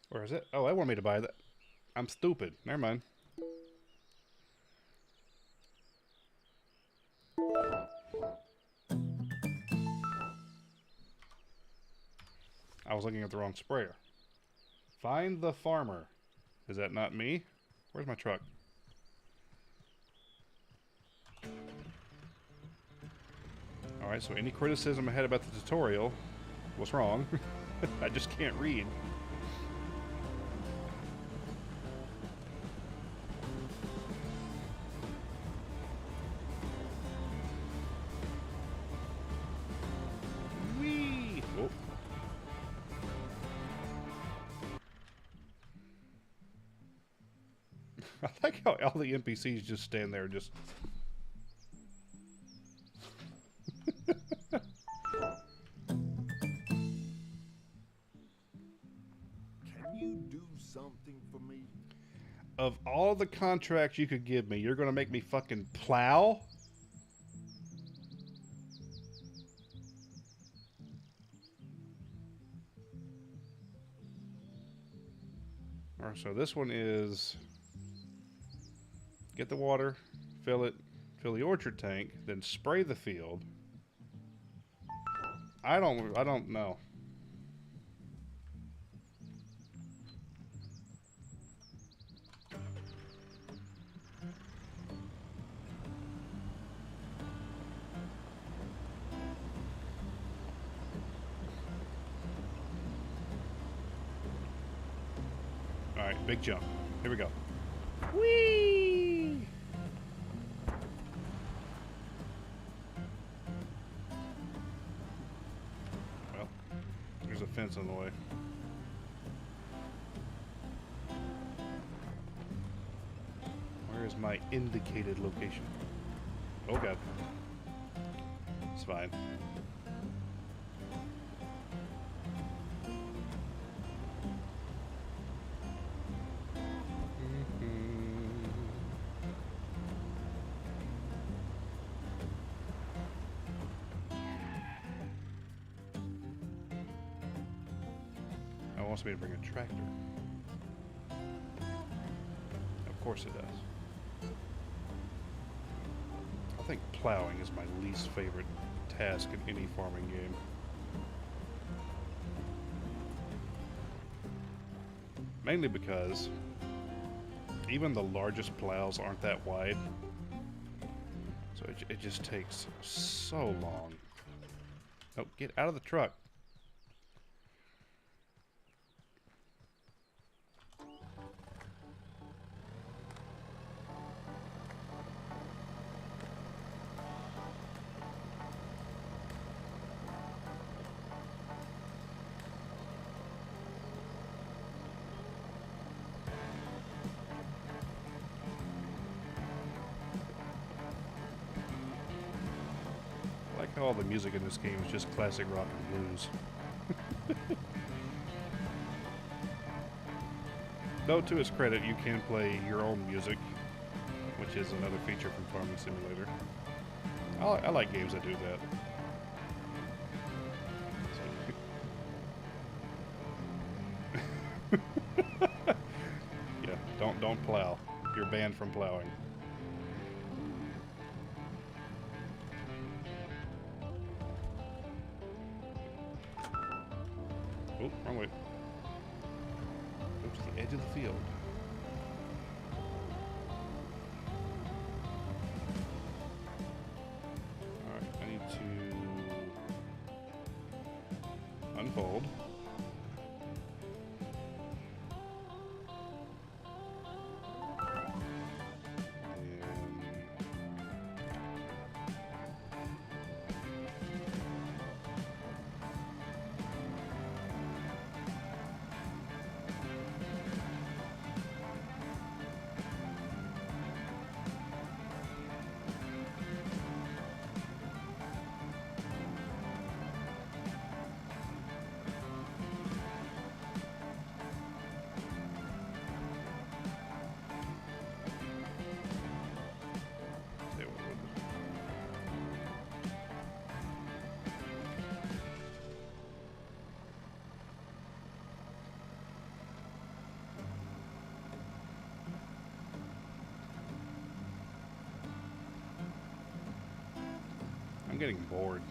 Where is it? Oh, I want me to buy that. I'm stupid. Never mind. I was looking at the wrong sprayer. Find the farmer. Is that not me? Where's my truck? Alright, so any criticism I had about the tutorial was wrong. I just can't read. Whee! Oh. I like how all the NPCs just stand there just... Can you do something for me? Of all the contracts you could give me, you're gonna make me fucking plow? Alright, so this one is... Get the water, fill the orchard tank, then spray the field. I don't know. Alright, big jump. Here we go. Whee! Well, there's a fence on the way. Where is my indicated location? Oh god. It's fine. It wants me to bring a tractor. Of course it does. I think plowing is my least favorite task in any farming game. Mainly because even the largest plows aren't that wide. So it just takes so long. Oh, get out of the truck. I like how all the music in this game is just classic rock and blues. Though to its credit, you can play your own music, which is another feature from Farming Simulator. I like games that do that. Yeah, don't plow. You're banned from plowing. Oh, wrong way. Go to the edge of the field. Alright, I need to unfold. getting bored.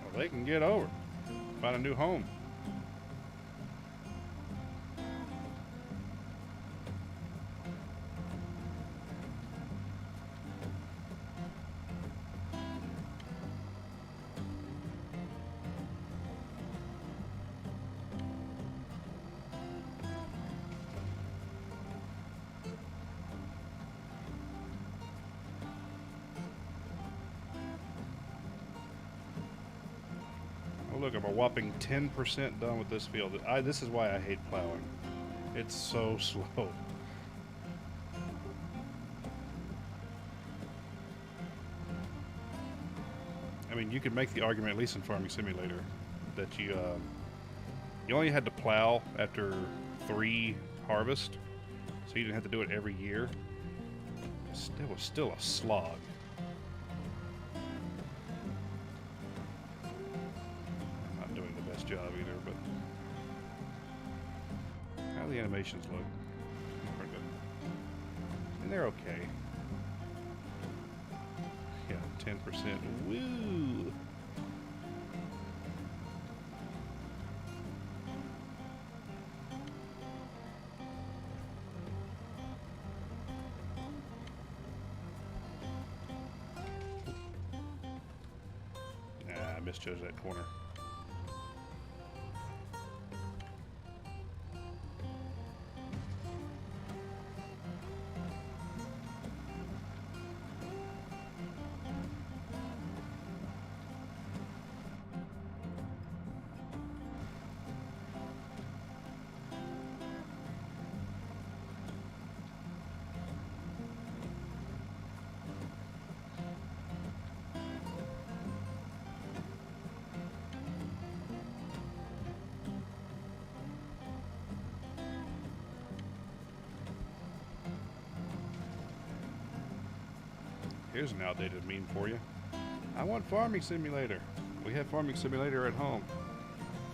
Well, they can get over. Find a new home. Oh, look, I'm a whopping 10% done with this field. This is why I hate plowing. It's so slow. I mean, you could make the argument, at least in Farming Simulator, that you only had to plow after 3 harvests, so you didn't have to do it every year. It was still a slog. I'm not doing the best job either, but how do the animations look? Pretty good. And they're okay. Yeah, 10%. Woo! I misjudged that corner. Here's an outdated meme for you. I want Farming Simulator. We have Farming Simulator at home.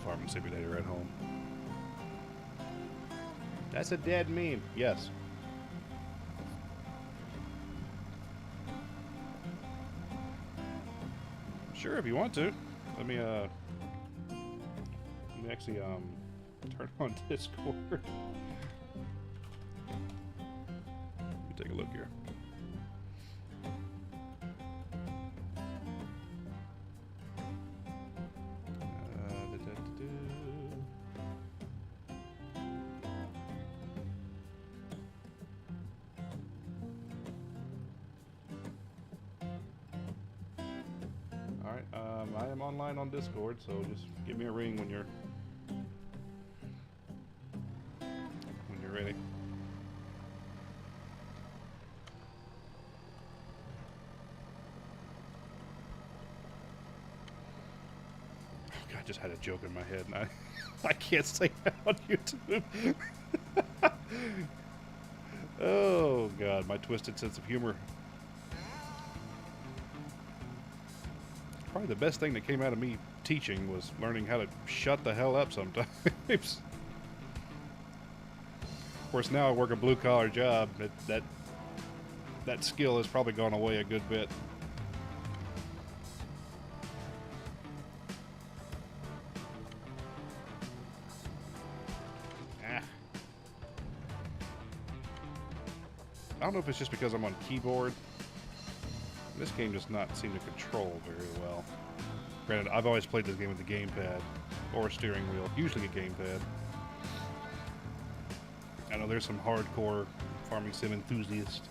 Farming Simulator at home. That's a dead meme. Yes. Sure, if you want to. Let me actually turn on Discord. Let me take a look here. Alright, I am online on Discord, so just give me a ring when you're ready. I just had a joke in my head, and I can't say that on YouTube. Oh God, my twisted sense of humor. Probably the best thing that came out of me teaching was learning how to shut the hell up sometimes. Of course, now I work a blue-collar job. That skill has probably gone away a good bit. I don't know if it's just because I'm on keyboard. This game does not seem to control very well. Granted, I've always played this game with a gamepad or a steering wheel, usually a gamepad. I know there's some hardcore farming sim enthusiasts.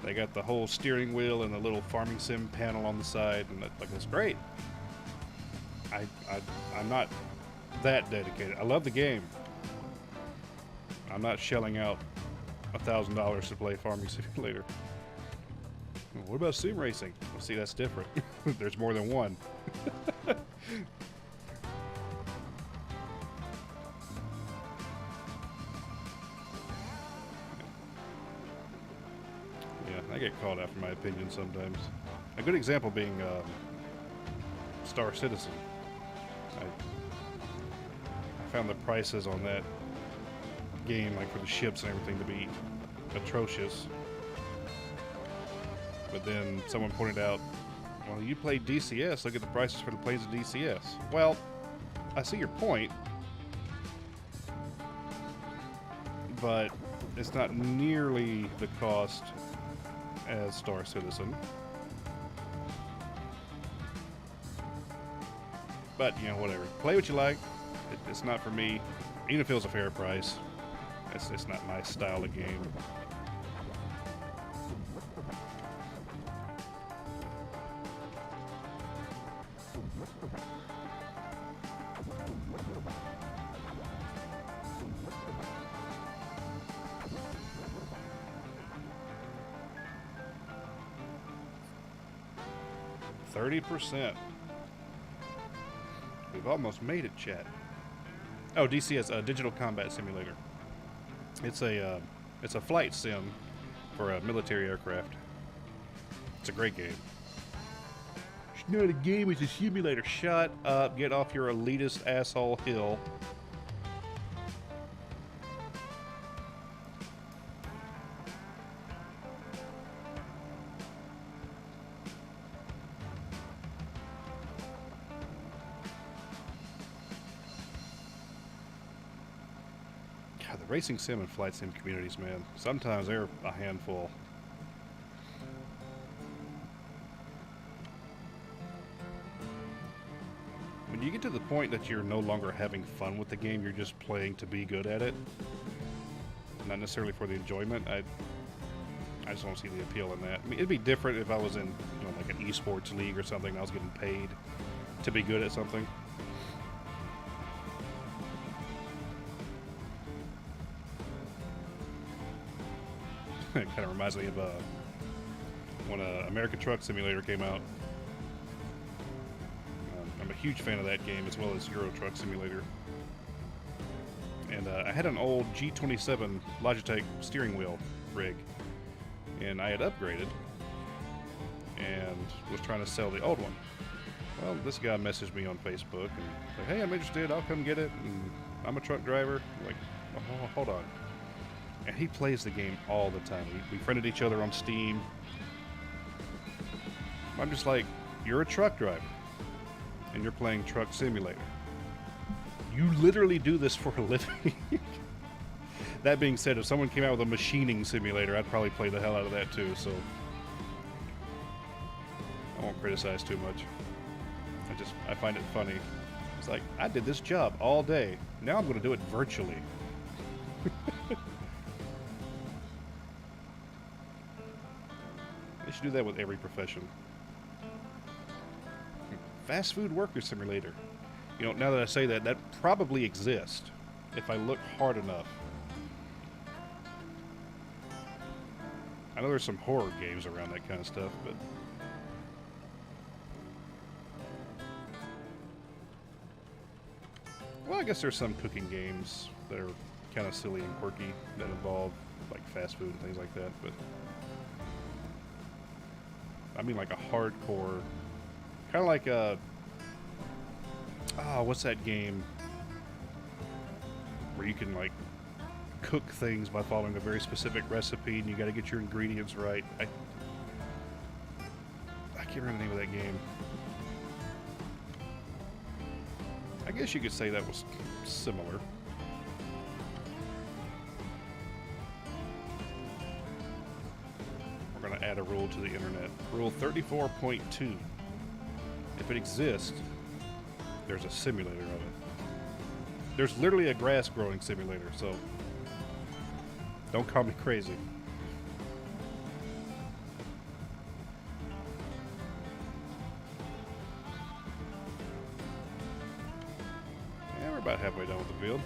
They got the whole steering wheel and the little farming sim panel on the side, and that's great. I'm not that dedicated. I love the game. I'm not shelling out $1,000 to play Farming Simulator. What about sim racing? Well, see, that's different. There's more than one. Yeah, I get called out for my opinion sometimes. A good example being Star Citizen. I found the prices on that game, like for the ships and everything, to be atrocious. But then someone pointed out, well, you play DCS, look at the prices for the planes of DCS. Well, I see your point, but it's not nearly the cost as Star Citizen. But, you know, whatever. Play what you like. It's not for me. Even if it was a fair price, it's not my style of game. %. We've almost made it, chat. Oh, DCS, Digital Combat Simulator. It's a flight sim for a military aircraft. It's a great game. It's not a game, it's a simulator. Shut up, get off your elitist asshole hill. The racing sim and flight sim communities, man, sometimes they're a handful. When you get to the point that you're no longer having fun with the game, you're just playing to be good at it, not necessarily for the enjoyment, I just don't see the appeal in that. I mean, it'd be different if I was in, you know, like an esports league or something, and I was getting paid to be good at something. It kind of reminds me of when American Truck Simulator came out. I'm a huge fan of that game, as well as Euro Truck Simulator. And I had an old G27 Logitech steering wheel rig, and I had upgraded and was trying to sell the old one. Well, this guy messaged me on Facebook and said, "Hey, I'm interested, I'll come get it, and I'm a truck driver." I'm like, oh, hold on. And he plays the game all the time. We friended each other on Steam. I'm just like, you're a truck driver, and you're playing Truck Simulator. You literally do this for a living. That being said, if someone came out with a machining simulator, I'd probably play the hell out of that too, so I won't criticize too much. I find it funny. It's like, I did this job all day. Now I'm going to do it virtually. They should do that with every profession. Fast food worker simulator. You know, now that I say that, that probably exists if I look hard enough. I know there's some horror games around that kind of stuff, but well, I guess there's some cooking games that are kind of silly and quirky that involve like fast food and things like that, but I mean like a hardcore, kind of like a, what's that game where you can like cook things by following a very specific recipe and you got to get your ingredients right. I can't remember the name of that game. I guess you could say that was similar. We're going to add a rule to the internet. Rule 34.2. If it exists, there's a simulator of it. There's literally a grass growing simulator, so don't call me crazy. Yeah, we're about halfway done with the field.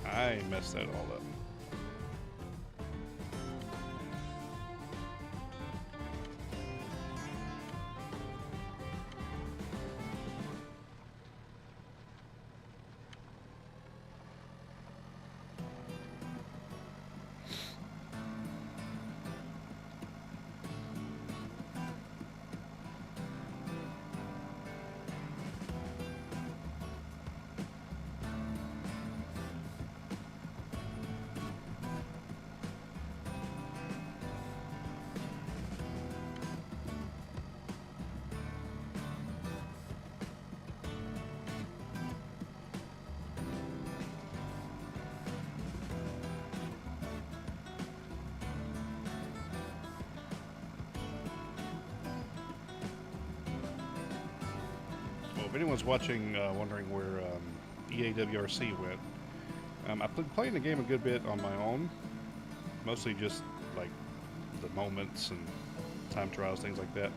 I messed that all up. if anyone's watching, wondering where EAWRC went, I've been playing the game a good bit on my own, mostly just like the moments and time trials, things like that.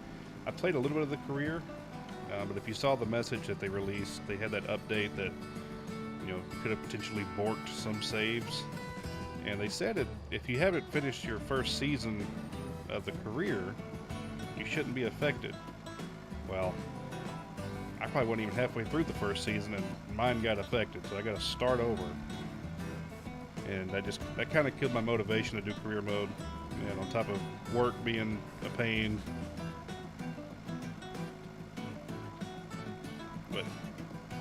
I played a little bit of the career, but if you saw the message that they released, they had that update that could have potentially borked some saves, and they said that if you haven't finished your first season of the career, you shouldn't be affected. Well, I probably wasn't even halfway through the first season and mine got affected, so I got to start over. And that kind of killed my motivation to do career mode. And on top of work being a pain. But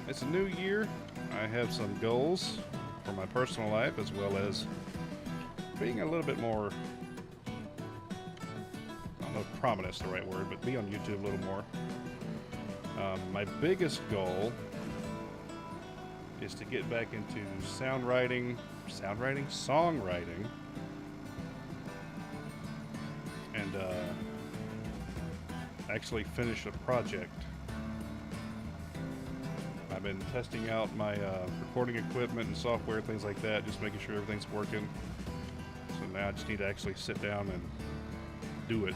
it's a new year. I have some goals for my personal life, as well as being a little bit more, I don't know if prominent's the right word, but be on YouTube a little more. My biggest goal is to get back into songwriting, and actually finish a project. I've been testing out my recording equipment and software, things like that, just making sure everything's working. So now I just need to actually sit down and do it.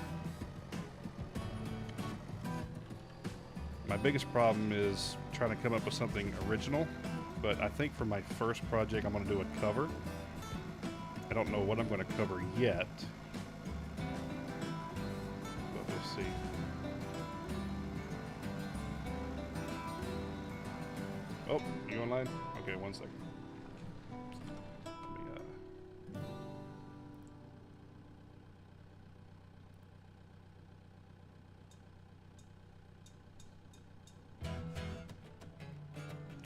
My biggest problem is trying to come up with something original, but I think for my first project I'm going to do a cover. I don't know what I'm going to cover yet, but we'll see. Oh, you online? Okay, 1 second. Let me,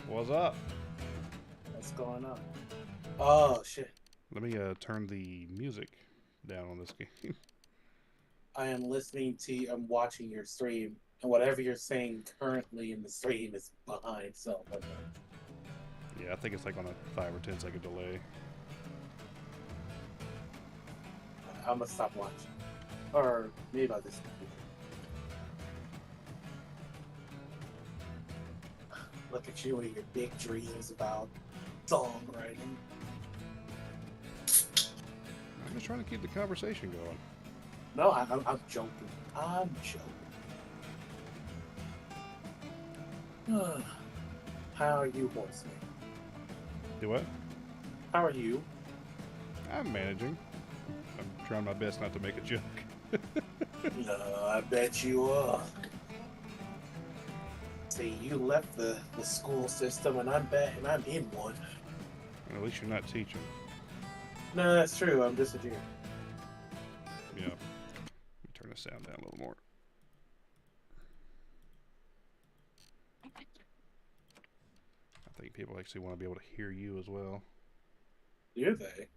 What's up? What's going on? Oh shit! Let me turn the music down on this game. I am listening to you. I'm watching your stream, and whatever you're saying currently in the stream is behind. So, Yeah, I think it's like on a 5 or 10 second delay. I'm gonna stop watching, or maybe I'll just. Look at you and your big dreams about songwriting. I'm just trying to keep the conversation going. No, I'm joking. I'm joking. How are you, Horseman? Do what? How are you? I'm managing. I'm trying my best not to make a joke. No, I bet you are. See, you left the school system, and I'm back, and I'm in one. And at least you're not teaching. No, that's true. I'm just a junior. Yeah. Let me turn the sound down a little more. I think people actually want to be able to hear you as well. Do they?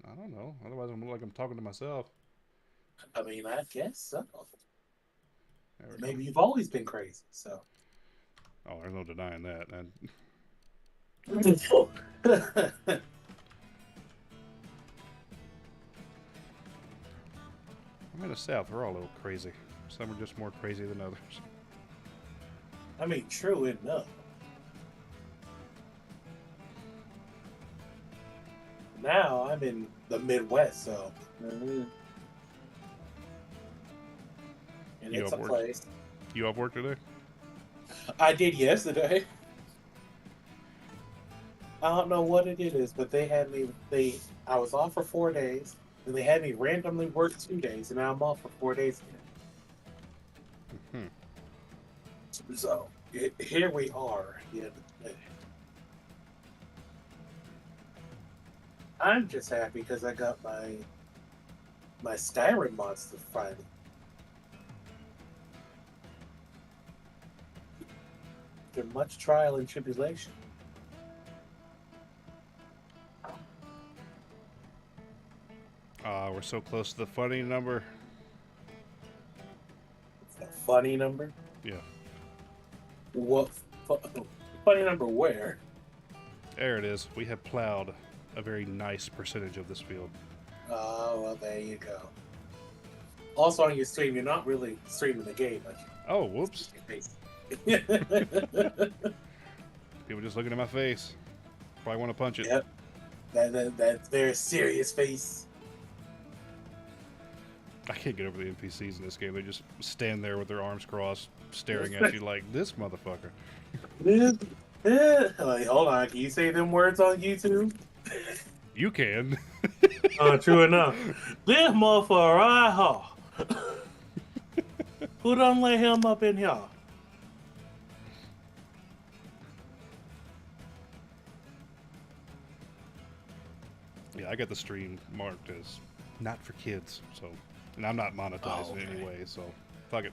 I don't know. Otherwise, I'm like I'm talking to myself. I mean, I guess so. There we Maybe go. you've always been crazy, so. Oh, there's no denying that. I'm in the South. We're all a little crazy. Some are just more crazy than others. I mean, true enough. Now I'm in the Midwest, so. And You it's have a work? place. You off work today? I did yesterday. I don't know what it is, but they had me. I was off for 4 days, and they had me randomly work 2 days, and now I'm off for 4 days again. So here we are. At the end of the day. I'm just happy because I got my Skyrim monster finally. After much trial and tribulation. We're so close to the funny number. The funny number? Yeah. What? Funny number where? There it is. We have plowed a very nice percentage of this field. Oh, well, there you go. Also on your stream, you're not really streaming the game, but Oh, whoops. People just looking at my face. Probably want to punch it. Yep. That's very serious face. I can't get over the NPCs in this game. They just stand there with their arms crossed, staring at you like this motherfucker. Like, hold on, can you say them words on YouTube? You can. Oh, true enough. This motherfucker right here. Who done let him up in here? Yeah, I got the stream marked as not for kids, so, and I'm not monetized in any way, so fuck it.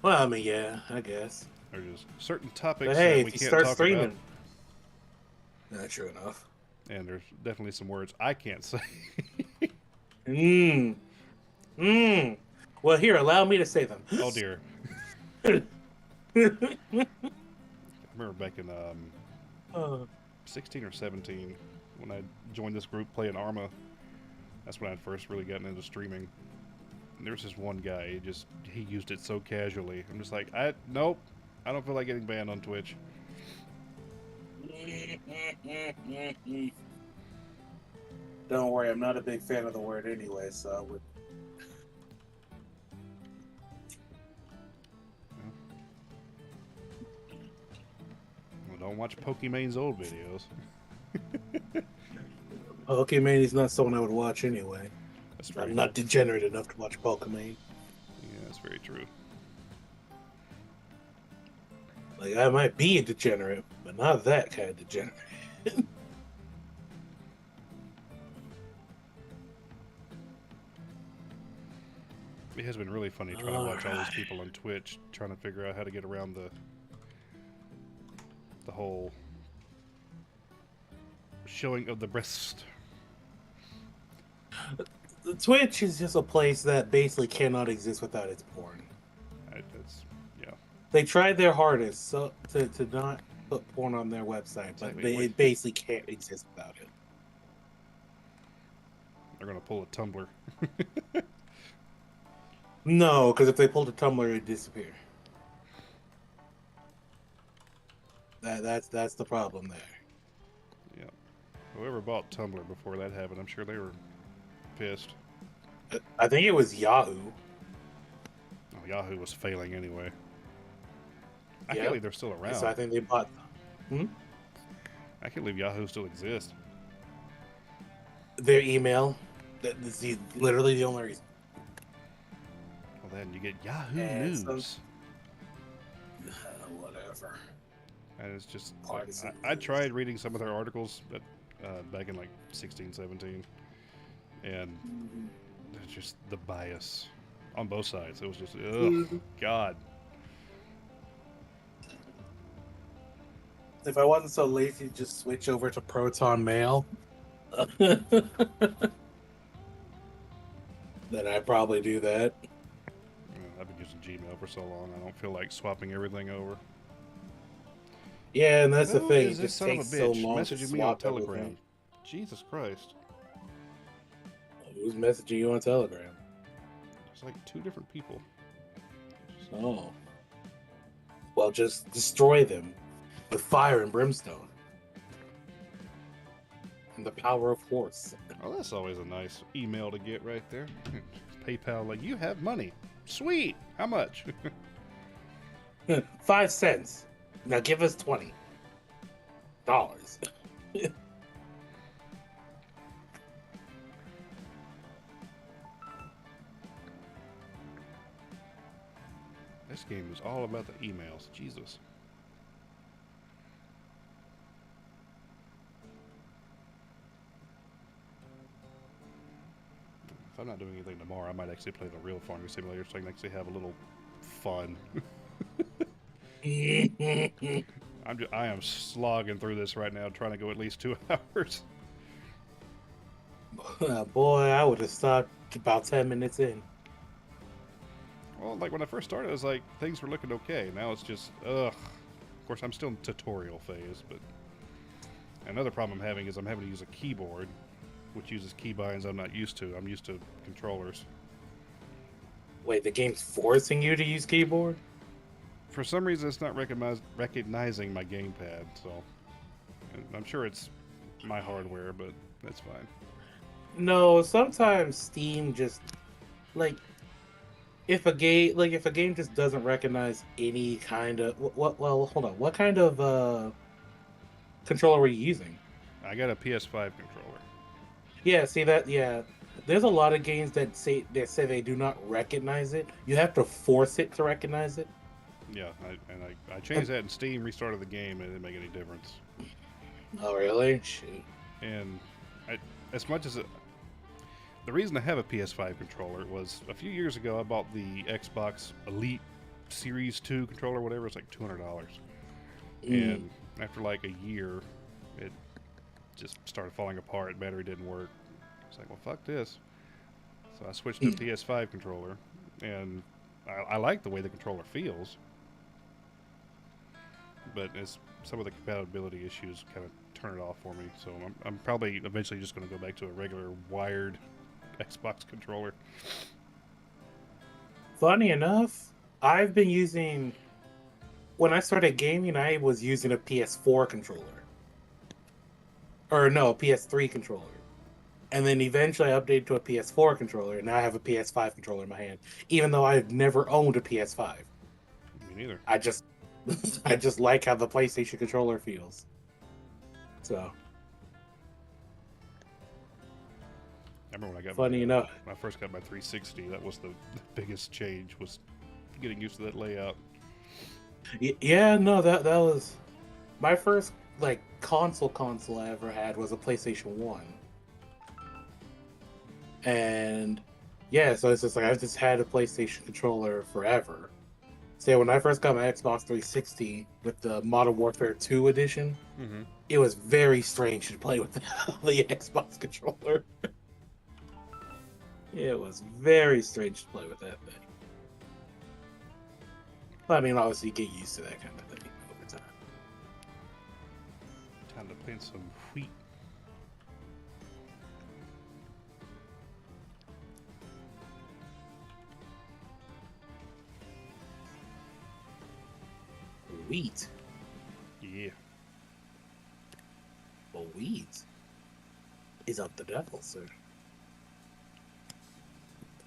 Well, I mean, yeah, I guess. There's just certain topics But hey, that we if you can't start talk streaming, about, not true enough. and there's definitely some words I can't say. Well, here, allow me to say them. Oh dear. I remember back in 16 or 17 when I joined this group playing Arma. That's when I'd first really gotten into streaming. And there was this one guy, he used it so casually. I'm just like, nope, I don't feel like getting banned on Twitch. Don't worry, I'm not a big fan of the word anyway, so I would. Well, don't watch Pokemon's old videos. Pokemon is not someone I would watch anyway. That's very I'm not degenerate enough to watch Pokemon. Yeah, that's very true. Like, I might be a degenerate, but not that kind of degenerate. It has been really funny trying to watch all these people on Twitch trying to figure out how to get around the whole showing of the breast. Twitch is just a place that basically cannot exist without its porn. Yeah. They tried their hardest to not put porn on their website, but Exactly. it basically can't exist without it. They're gonna pull a Tumblr. No, because if they pulled a Tumblr, it'd disappear. That's the problem there. Yeah. Whoever bought Tumblr before that happened, I'm sure they were pissed. I think it was Yahoo. Oh, Yahoo was failing anyway. I Yeah. can't believe they're still around. So I think they bought. I can't believe Yahoo still exists. Their email. That's literally the only reason. Well, then you get Yahoo And News. so- Whatever. And it's just, like, Partisan I tried reading some of their articles back in like 16, 17. And it's just the bias on both sides. It was just, God. If I wasn't so lazy to just switch over to Proton Mail, then I'd probably do that. I've been using Gmail for so long, I don't feel like swapping everything over. Yeah, and that's the Who thing. is It this just son of a takes so bitch long to messaging me on swap Telegram? everything. Jesus Christ. Who's messaging you on Telegram? It's like two different people. Oh. Well, just destroy them with fire and brimstone. And the power of horse. Oh, that's always a nice email to get right there. PayPal, like, you have money. Sweet. How much? 5 cents. Now give us $20. This game is all about the emails. Jesus. If I'm not doing anything tomorrow, I might actually play the real farming simulator so I can actually have a little fun. I am slogging through this right now, trying to go at least 2 hours. Boy, I would have stopped about 10 minutes in. Well, like when I first started, it was like things were looking okay. Now it's just, ugh. Of course, I'm still in tutorial phase, but another problem I'm having is I'm having to use a keyboard, which uses keybinds I'm not used to. I'm used to controllers. Wait, the game's forcing you to use keyboard? for some reason, it's not recognizing my gamepad. So and I'm sure it's my hardware, but that's fine. No, sometimes Steam just like if a game just doesn't recognize any kind of what well hold on, what kind of controller were you using? I got a PS5 controller. Yeah, see that? Yeah, there's a lot of games that say they do not recognize it. You have to force it to recognize it. Yeah, I changed that in Steam, restarted the game, and it didn't make any difference. Oh really? Shoot. And as much as the reason I have a PS5 controller was a few years ago I bought the Xbox Elite Series 2 controller, whatever. It's like $200. And after like a year, it just started falling apart. Battery didn't work. It's like, well, fuck this. So I switched to a PS5 controller, and I like the way the controller feels. But it's some of the compatibility issues kind of turn it off for me. So I'm probably eventually just going to go back to a regular wired Xbox controller. Funny enough, I've been using. When I started gaming, I was using a PS4 controller. Or no, a PS3 controller. And then eventually I updated to a PS4 controller, and now I have a PS5 controller in my hand. Even though I've never owned a PS5. Me neither. I just I just like how the PlayStation controller feels. So I remember when I got funny enough. when I first got my 360, that was the biggest change, was getting used to that layout. Yeah, no, that was my first like console I ever had was a PlayStation 1. And yeah, so it's just like I've just had a PlayStation controller forever. So yeah, when I first got my Xbox 360 with the Modern Warfare 2 edition, Mm-hmm. it was very strange to play with the Xbox controller. It was very strange to play with that thing. But I mean, obviously, you get used to that kind of thing over time. Time to plant some wheat. Wheat. Yeah. Well, wheat is of the devil, sir.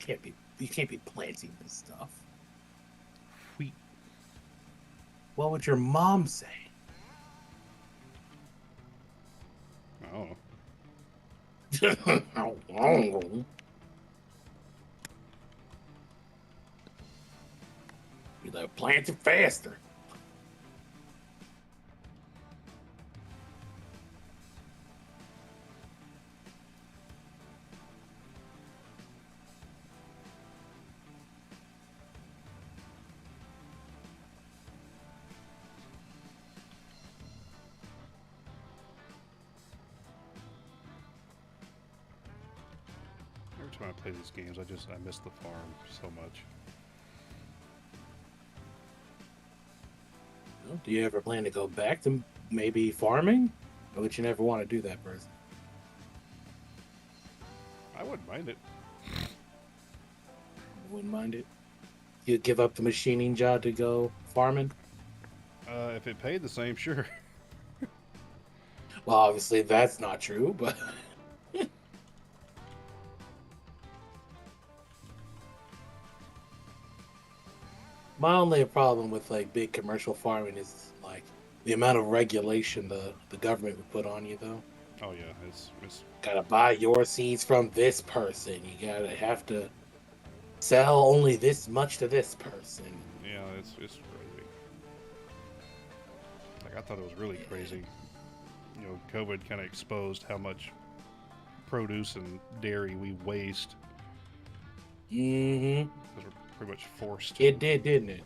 You can't be planting this stuff. Wheat. What would your mom say? Oh. You like plant it faster. Every time I play these games, I miss the farm so much. Well, do you ever plan to go back to maybe farming? Or would you never want to do that first? I wouldn't mind it. Wouldn't mind it. You'd give up the machining job to go farming? If it paid the same, sure. Well, obviously that's not true, but my only problem with like big commercial farming is like the amount of regulation the government would put on you though. Oh yeah, it's Gotta buy your seeds from this person. You gotta have to sell only this much to this person. yeah, it's crazy. Like I thought it was really crazy. You know, COVID kind of exposed how much produce and dairy we waste Mm-hmm. because we're pretty much forced. It did, didn't it?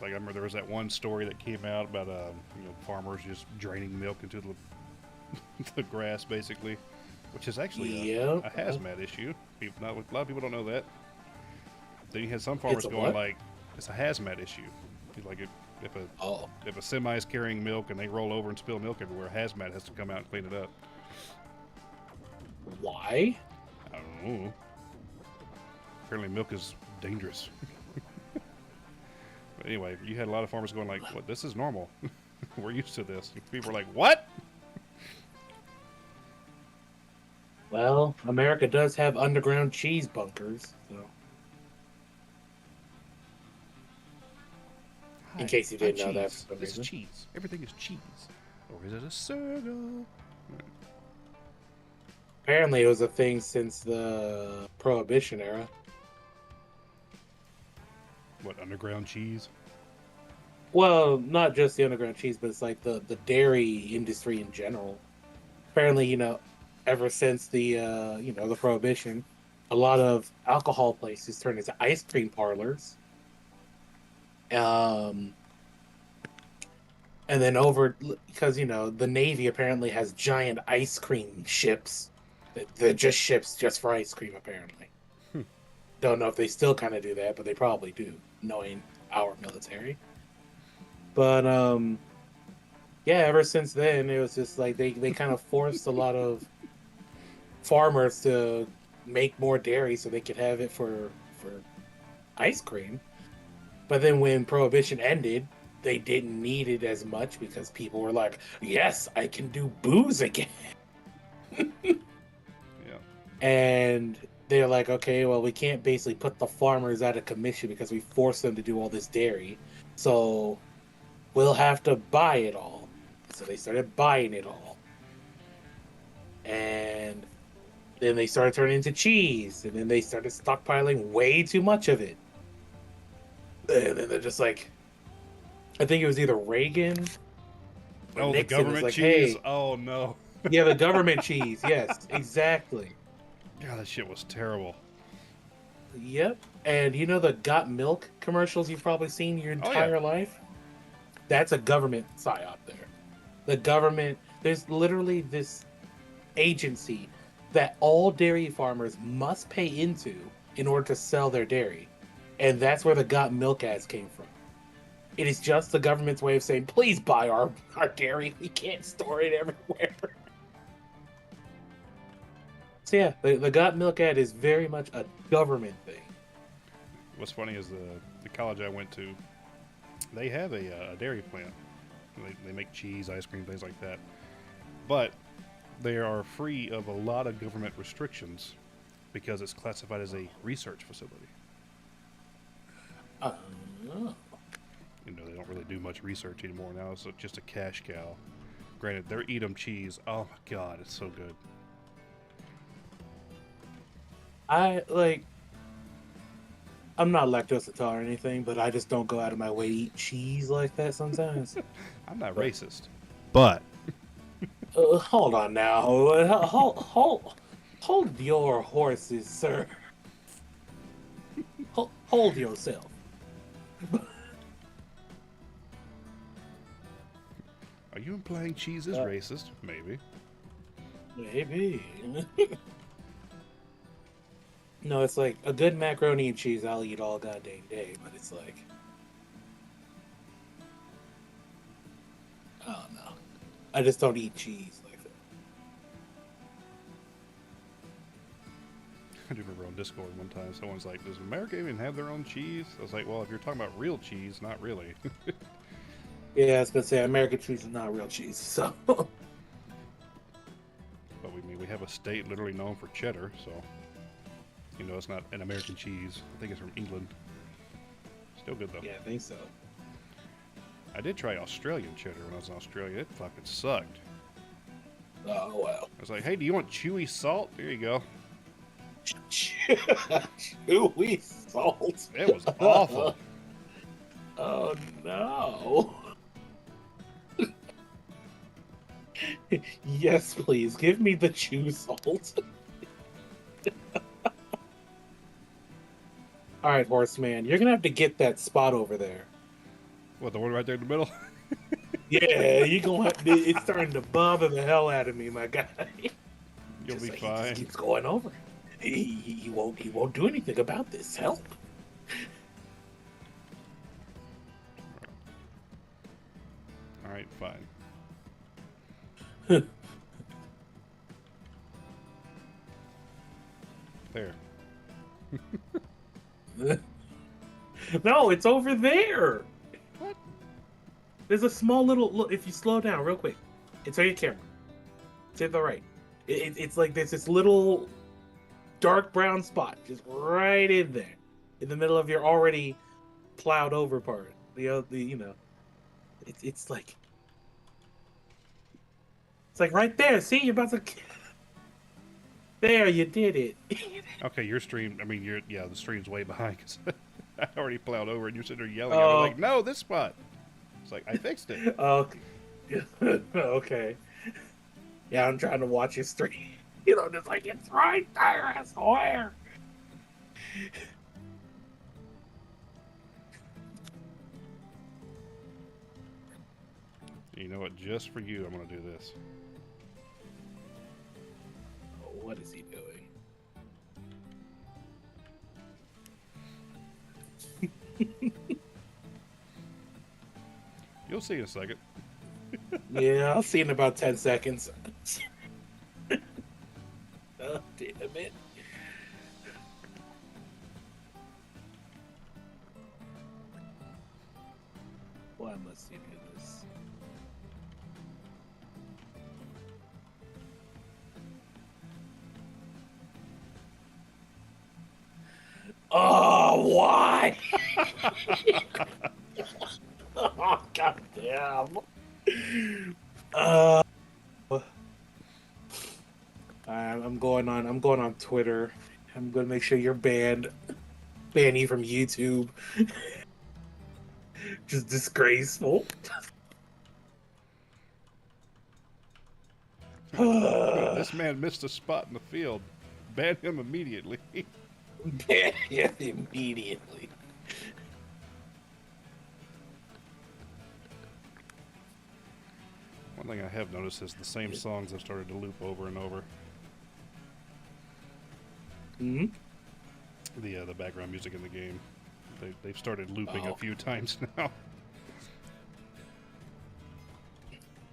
Like I remember there was that one story that came out about farmers just draining milk into the grass basically, which is actually Yeah. a hazmat issue. A lot of people don't know that. Then you had some farmers It's a going what? like, it's a hazmat issue. Like Oh, if a semi is carrying milk and they roll over and spill milk everywhere, hazmat has to come out and clean it up. why? I don't know. Apparently milk is dangerous. But anyway, you had a lot of farmers going like, "What? This is normal. We're used to this." People were like, "What?" Well, America does have underground cheese bunkers, so in case you didn't know that for Cheese. some This is reason. cheese. Everything is cheese. Or is it a circle? Apparently, it was a thing since the Prohibition era. What, underground cheese? Well, not just the underground cheese, but it's like the dairy industry in general. Apparently, ever since the the Prohibition, a lot of alcohol places turned into ice cream parlors. And then because the Navy apparently has giant ice cream ships that just ships just for ice cream. Apparently, don't know if they still kind of do that, but they probably do, knowing our military. But yeah, ever since then, it was just like they kind of forced a lot of farmers to make more dairy so they could have it for ice cream. But then when Prohibition ended, they didn't need it as much because people were like, "Yes, I can do booze again." Yeah. And they're like, "Okay, well, we can't basically put the farmers out of commission because we forced them to do all this dairy. So we'll have to buy it all." So they started buying it all. And then they started turning into cheese, and then they started stockpiling way too much of it. And then they're just like, I think it was either Reagan or Oh, the Nixon was government like, cheese. "Hey, Oh no. yeah, the government cheese." Yes, exactly. God, that shit was terrible. Yep. And the Got Milk commercials you've probably seen your Oh, yeah. entire life? That's a government psyop there. The government, there's literally this agency that all dairy farmers must pay into in order to sell their dairy. And that's where the Got Milk ads came from. It is just the government's way of saying, "Please buy our dairy. We can't store it everywhere." So yeah, the Got Milk ad is very much a government thing. What's funny is the college I went to, they have a dairy plant. They make cheese, ice cream, things like that. But they are free of a lot of government restrictions because it's classified as a research facility. Oh. They don't really do much research anymore now. It's just a cash cow. Granted, their Edam cheese, oh my god, it's so good. I'm not lactose intolerant or anything, but I just don't go out of my way to eat cheese like that sometimes. I'm not racist, but Hold on now. Hold your horses, sir. Hold yourself. are you implying cheese is racist? Maybe. Maybe. No, it's like a good macaroni and cheese I'll eat all goddamn day, but it's like, I don't know. I just don't eat cheese like that. I do remember on Discord one time, someone's like, "Does America even have their own cheese?" I was like, "Well, if you're talking about real cheese, not really." Yeah, I was gonna say American cheese is not real cheese, so. But we have a state literally known for cheddar, so it's not an American cheese. I think it's from England. Still good though. Yeah, I think so. I did try Australian cheddar when I was in Australia. It fucking sucked. Oh well. I was like, "Hey, do you want chewy salt? There you go." Chewy salt. It was awful. Oh no. Yes, please give me the chew salt. All right, horseman, you're gonna have to get that spot over there. What, the one right there in the middle? Yeah, you gonna have to, it's starting to bother the hell out of me, my guy. You'll be He fine. just keeps going over. He won't do anything about this. Help. All right, fine. There. No, it's over there. There's a small little look. If you slow down real quick, it's on your camera. To the right. It's like there's this little dark brown spot just right in there, in the middle of your already plowed over part. It's like right there. See, you're about to. There, you did it. Okay, your stream. I mean, the stream's way behind because I already plowed over, and you're sitting there yelling at me like, "No, this spot." It's like I fixed it. Okay. Okay. Yeah, I'm trying to watch your stream. Just like it's right there. I swear. You know what? Just for you, I'm gonna do this. What is he doing? You'll see in a second. Yeah, I'll see in about 10 seconds. Oh, damn it. Why must you do this? Oh, why? Oh, goddamn. I'm going on Twitter. I'm gonna make sure you're banned. Ban you from YouTube. Just disgraceful. This man missed a spot in the field. Ban him immediately. Ban him immediately. One thing I have noticed is the same songs have started to loop over and over. Hmm. The background music in the game, they've started looping a few times now.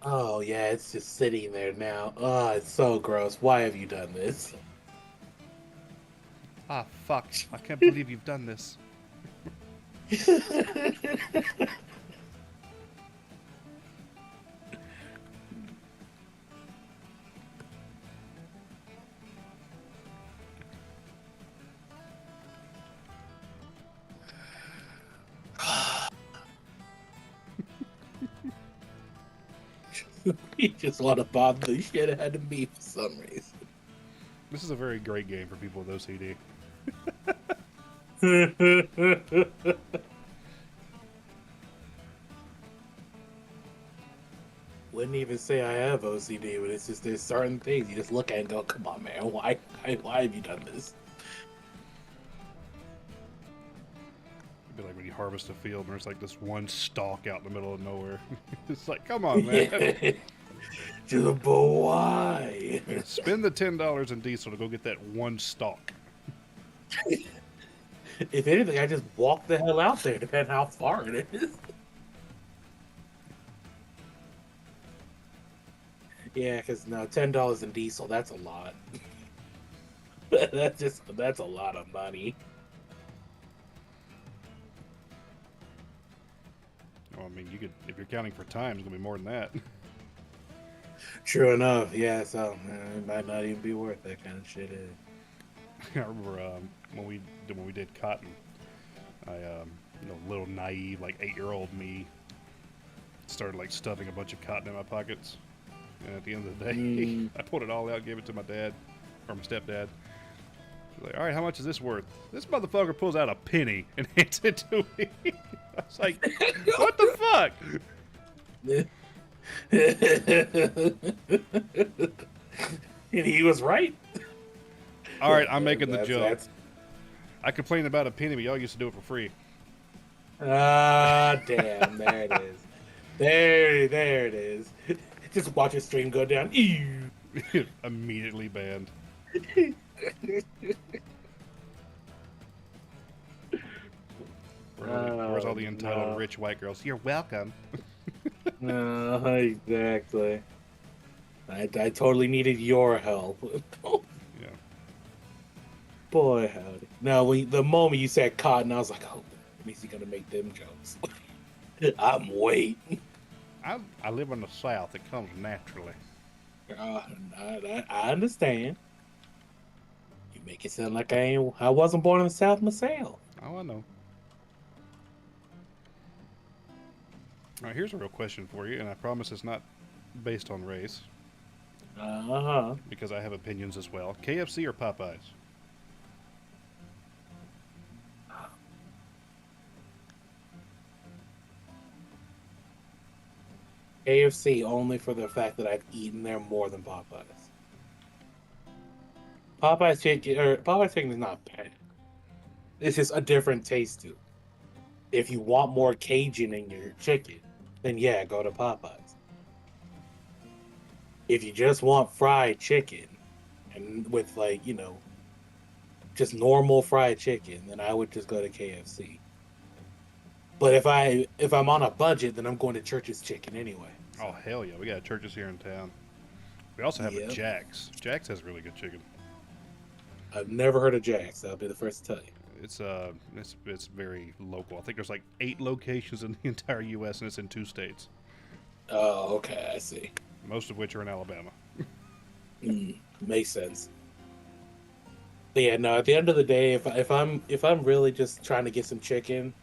Oh yeah, it's just sitting there now. Oh, it's so gross. Why have you done this? Ah, fuck! I can't believe you've done this. You just want to bomb the shit out of me for some reason. This is a very great game for people with OCD. Wouldn't even say I have OCD, but it's just there's certain things you just look at and go, "Come on, man, why have you done this?" It'd be like when you harvest a field and there's like this one stalk out in the middle of nowhere. It's like, come on, man. Just, but why? Spend the $10 in diesel to go get that one stalk. If anything, I just walk the hell out there, depending how far it is. Yeah, because no, $10 in diesel, that's a lot. That's a lot of money. Well, I mean, you could, if you're counting for time, it's gonna be more than that. True enough, yeah. So it might not even be worth that kind of shit. I remember when we did cotton, I little naive like 8-year-old me started like stuffing a bunch of cotton in my pockets, and at the end of the day, I pulled it all out, gave it to my dad or my stepdad. He's like, "All right, how much is this worth?" This motherfucker pulls out a penny and hands it to me. I was like, "What the fuck?" And he was right. All right, I'm making the joke. I complained about a penny, but y'all used to do it for free. Ah, damn! There it is. There it is. Just watch your stream go down. Ew. Immediately banned. Where's all the entitled rich white girls? You're welcome. No, exactly. I totally needed your help. Yeah. Boy, howdy. No, the moment you said cotton, I was like, oh, at least he's gonna make them jokes. I'm waiting. I live in the South. It comes naturally. I understand. You make it sound like I wasn't born in the South myself. Oh, I know. All right, here's a real question for you, and I promise it's not based on race Uh-huh. because I have opinions as well. KFC or Popeyes? AFC only for the fact that I've eaten there more than Popeyes. Popeyes chicken is not bad. It's just a different taste to it. If you want more Cajun in your chicken, then yeah, go to Popeyes. If you just want fried chicken and with like, just normal fried chicken, then I would just go to KFC. But if I'm on a budget, then I'm going to Church's Chicken anyway. Oh hell yeah, we got churches here in town. We also have a Yep. Jack's. Jack's has really good chicken. I've never heard of Jack's. I'll be the first to tell you. It's very local. I think there's like 8 locations in the entire U.S. and it's in 2 states, Oh, okay, I see. most of which are in Alabama. Makes sense. But yeah, no. At the end of the day, if I'm really just trying to get some chicken,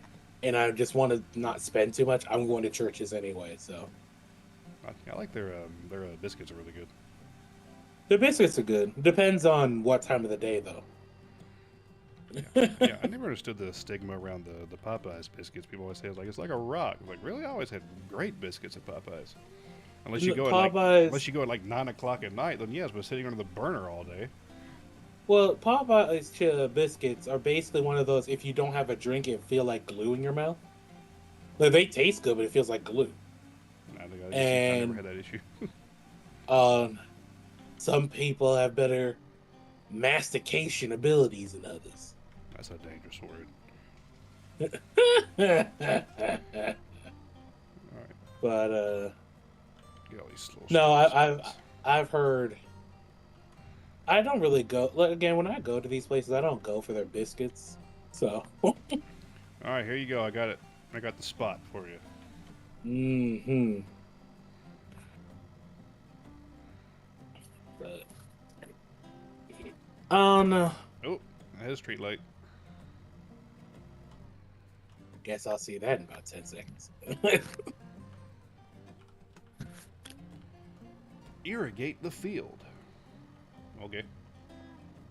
and I just want to not spend too much, I'm going to Church's anyway. So I like their biscuits are really good. the biscuits are good. Depends on what time of the day, though. Yeah, I never understood the stigma around the Popeyes biscuits. People always say it's like a rock. Like really, I always had great biscuits at Popeyes. Unless you go at like 9 o'clock at night, then yes, but sitting under the burner all day. Well, Popeyes biscuits are basically one of those. If you don't have a drink, it feel like glue in your mouth. Like, they taste good, but it feels like glue. I think I And- never had that issue. Some people have better mastication abilities than others. That's a dangerous word. But Get all these little no, shit. I've heard. I don't really go. Like, again, when I go to these places, I don't go for their biscuits. So. All right, here you go. I got it. I got the spot for you. Mm-hmm. But, oh no. Oh, that is street light. Guess I'll see that in about 10 seconds. Irrigate the field. Okay.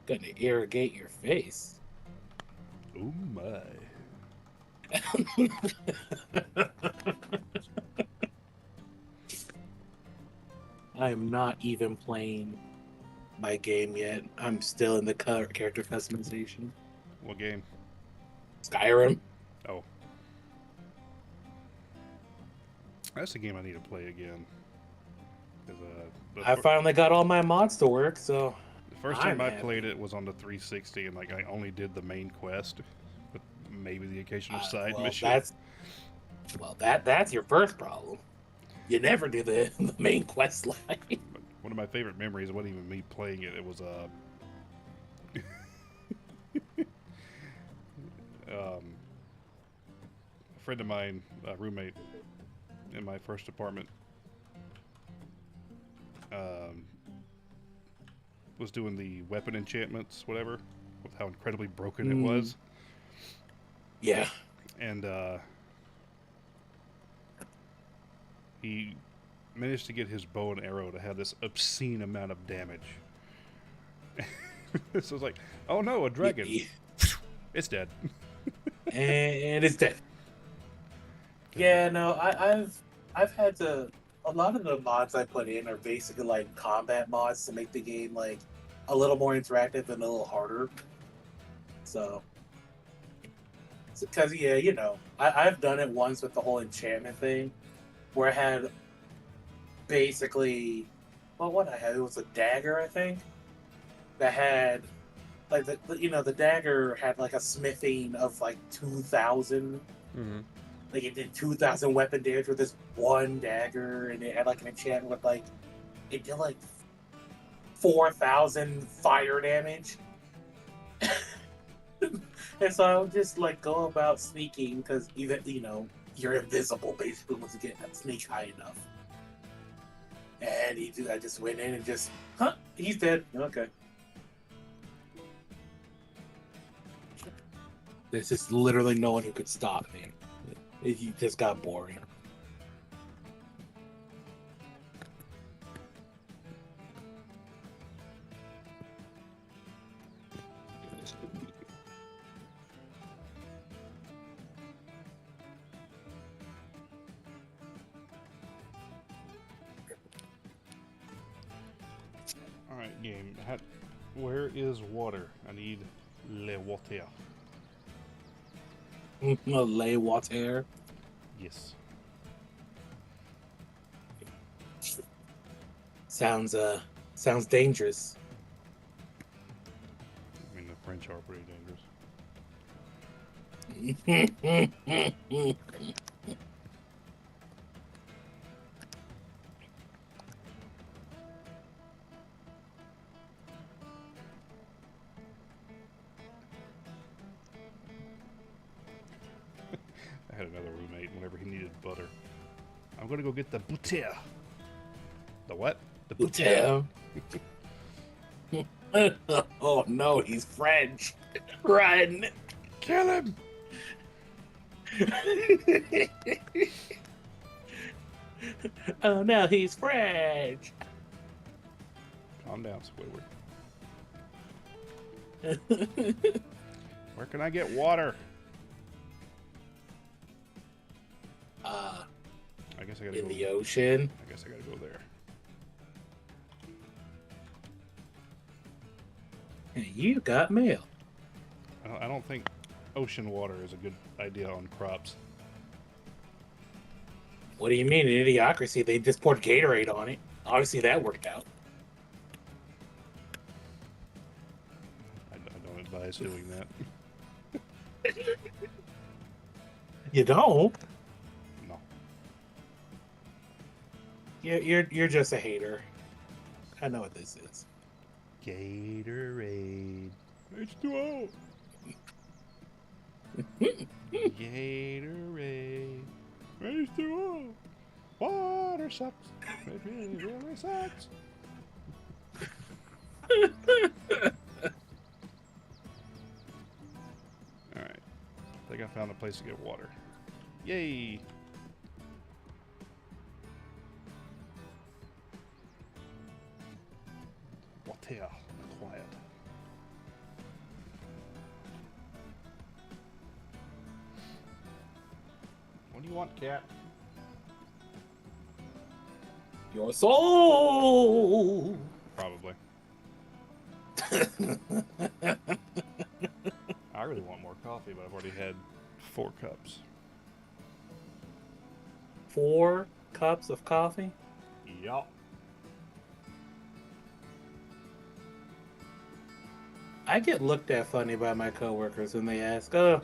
Gonna irrigate your face. Oh my. I am not even playing my game yet. I'm still in the character customization. What game? Skyrim. Oh. That's a game I need to play again. 'Cause, I finally got all my mods to work, so the first time I happy. played it was on the 360, and like I only did the main quest, with maybe the occasional side well, mission. that's your first problem. You never do the main quest line. But one of my favorite memories wasn't even me playing it. It was a friend of mine, a roommate in my first apartment, was doing the weapon enchantments, whatever, with how incredibly broken it was. Yeah. And he managed to get his bow and arrow to have this obscene amount of damage. So it's like, oh no, a dragon. It's dead. And it's dead. Yeah, no, I've had to. A lot of the mods I put in are basically like combat mods to make the game like a little more interactive and a little harder. So, because yeah, I've done it once with the whole enchantment thing, where I had basically, well, what I had, it was a dagger, I think, that had like the dagger had like a smithing of like 2,000. Mm-hmm. Like, it did 2,000 weapon damage with this one dagger, and it had like an enchantment with like it did like 4,000 fire damage. And so I would just like go about sneaking, because even you're invisible basically once you get that sneak high enough. And I just went in and just, he's dead. Okay. There's just literally no one who could stop me. It just got boring. All right, game. Where is water? I need le water. Lay water. Yes. Sounds dangerous. I mean, the French are pretty dangerous. I had another roommate whenever he needed butter. I'm gonna go get the butter. The what? The butter. Oh no, he's French. Run! Kill him! Oh no, he's French. Calm down, Squidward. Where can I get water? I guess I gotta In go. the ocean. I guess I gotta go there. You got mail. I don't think ocean water is a good idea on crops. What do you mean? In Idiocracy, they just poured Gatorade on it. Obviously, that worked out. I don't advise doing that. You don't? No. You're just a hater. I know what this is. Gatorade. H2O. Gatorade. H2O. Water sucks. It really sucks. Alright. I think I found a place to get water. Yay! Water. Quiet. What do you want, cat? Your soul. Probably. I really want more coffee, but I've already had 4 cups. 4 cups of coffee. Yup. I get looked at funny by my coworkers when they ask, "Oh,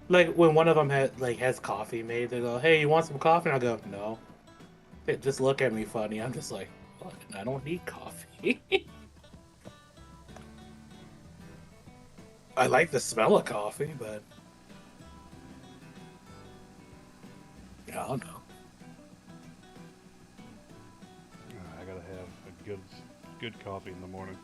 like when one of them has coffee made, they go, "Hey, you want some coffee?" And I go, "No." They just look at me funny. I'm just like, "What? I don't need coffee." I like the smell of coffee, but I don't know. I gotta have a good coffee in the morning.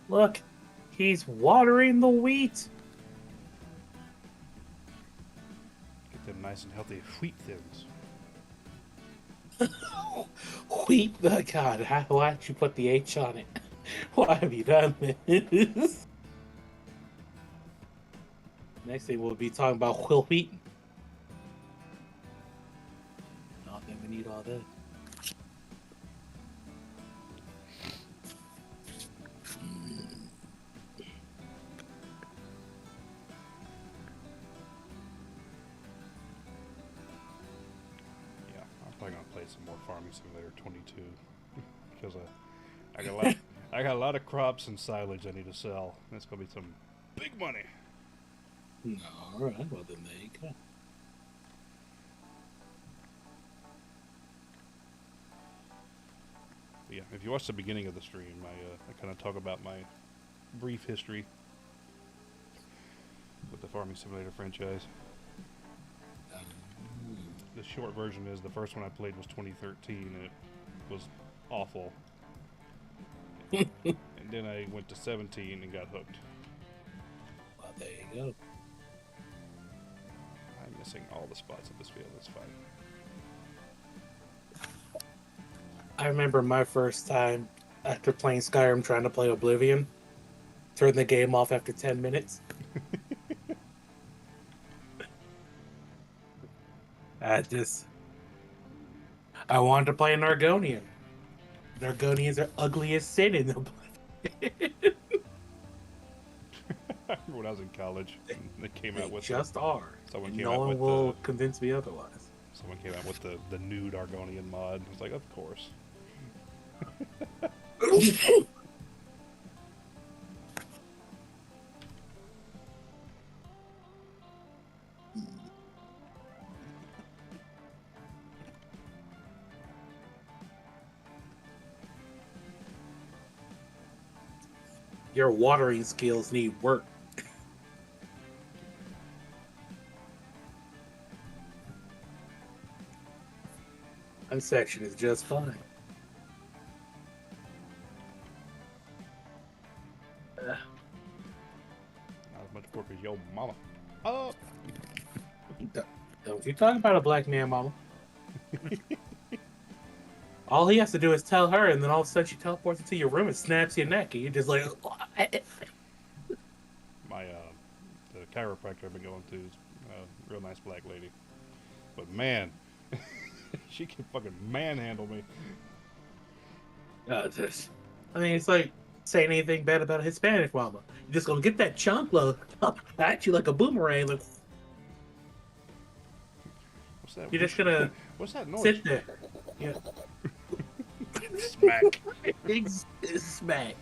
Look, he's watering the wheat. Get them nice and healthy wheat thins. Wheat, oh God, why'd you put the H on it? Why have you done this? Next thing we'll be talking about Will Wheaton. I don't think we need all that. Yeah, I'm probably gonna play some more Farming Simulator 22 because I got a lot of crops and silage I need to sell. That's gonna be some big money. No, all right. Well, then there you go. But yeah, if you watch the beginning of the stream, I kind of talk about my brief history with the Farming Simulator franchise. The short version is the first one I played was 2013, and it was awful. And then I went to 17 and got hooked. Well, there you go. I'm missing all the spots of this field. That's fine. I remember my first time after playing Skyrim trying to play Oblivion. Turned the game off after 10 minutes. I wanted to play an Argonian. Argonians are ugly as sin in Oblivion. When I was in college, they came out They with just are. someone And came no out one with will convince me otherwise. someone came out with the nude Argonian mod. I was like, of course. Your watering skills need work. That section is just fine. Not as much work as your mama. Oh, Don't you talk about a black man, mama. All he has to do is tell her, and then all of a sudden she teleports into your room and snaps your neck, and you're just like, my the chiropractor I've been going to is a real nice black lady, but man, she can fucking manhandle me. I mean, it's like saying anything bad about a Hispanic mama. You're just gonna get that chancla up at you like a boomerang. Like, What's that? you're just gonna What's that noise? sit there. Yeah. Smack. Smack.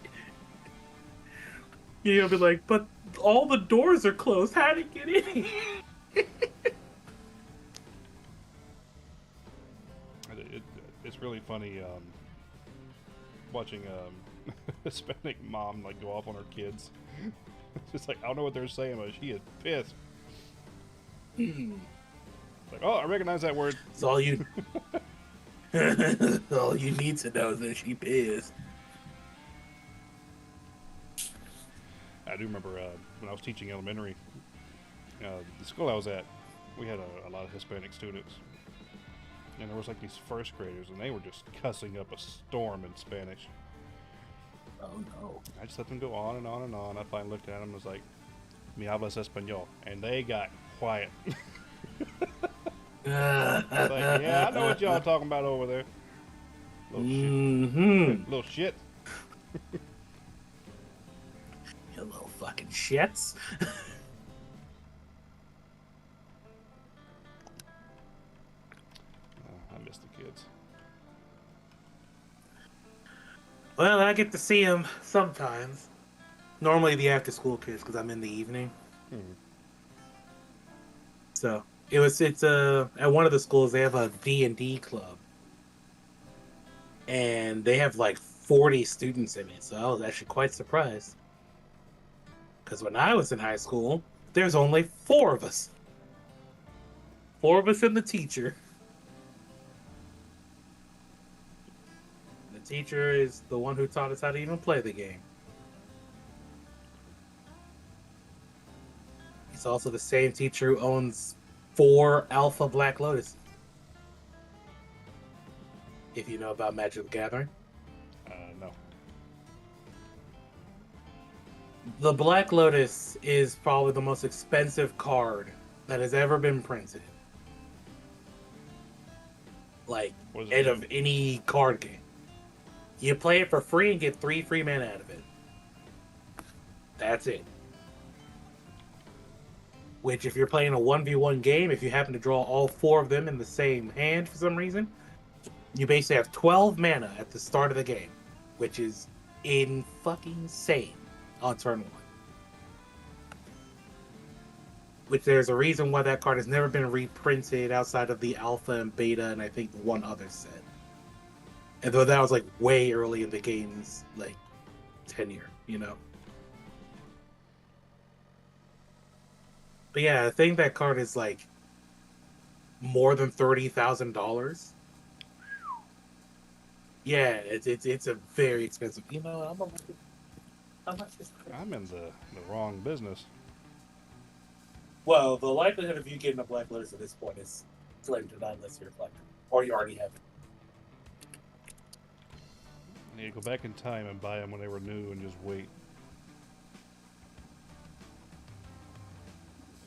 You're gonna be like, but all the doors are closed. How did he get in? It's really funny watching Hispanic mom like go off on her kids. It's just like I don't know what they're saying, but she is pissed. Like, oh, I recognize that word. It's all you. All you need to know is that she pissed. I do remember when I was teaching elementary, the school I was at, we had a lot of Hispanic students. And there was like these first graders, and they were just cussing up a storm in Spanish. Oh no. I just let them go on and on and on. I finally looked at them and was like, "Mi hablas español," and they got quiet. I was like, yeah, I know what y'all talking about over there. Little shit. Little shit. You little fucking shits. I miss the kids. Well, I get to see them sometimes. Normally the after-school kids, because I'm in the evening. So it's at one of the schools they have a D&D club, and they have like 40 students in it. So I was actually quite surprised, because when I was in high school, there's only 4 of us. 4 of us and the teacher. The teacher is the one who taught us how to even play the game. He's also the same teacher who owns 4 Alpha Black Lotus. If you know about Magic the Gathering. No. The Black Lotus is probably the most expensive card that has ever been printed. Like, What does it out do? of any card game. You play it for free and get 3 free mana out of it. That's it. Which, if you're playing a 1v1 game, if you happen to draw all 4 of them in the same hand for some reason, you basically have 12 mana at the start of the game, which is fucking insane on turn 1. which there's a reason why that card has never been reprinted outside of the alpha and beta, and I think one other set. And though that was like way early in the game's like tenure, you know. But yeah, I think that card is like more than $30,000. Yeah, it's a very expensive. You know, how much is it? I'm in the wrong business. Well, the likelihood of you getting a Black Lotus at this point is slim to none unless you're a collector, or you already have it. I need to go back in time and buy them when they were new and just wait.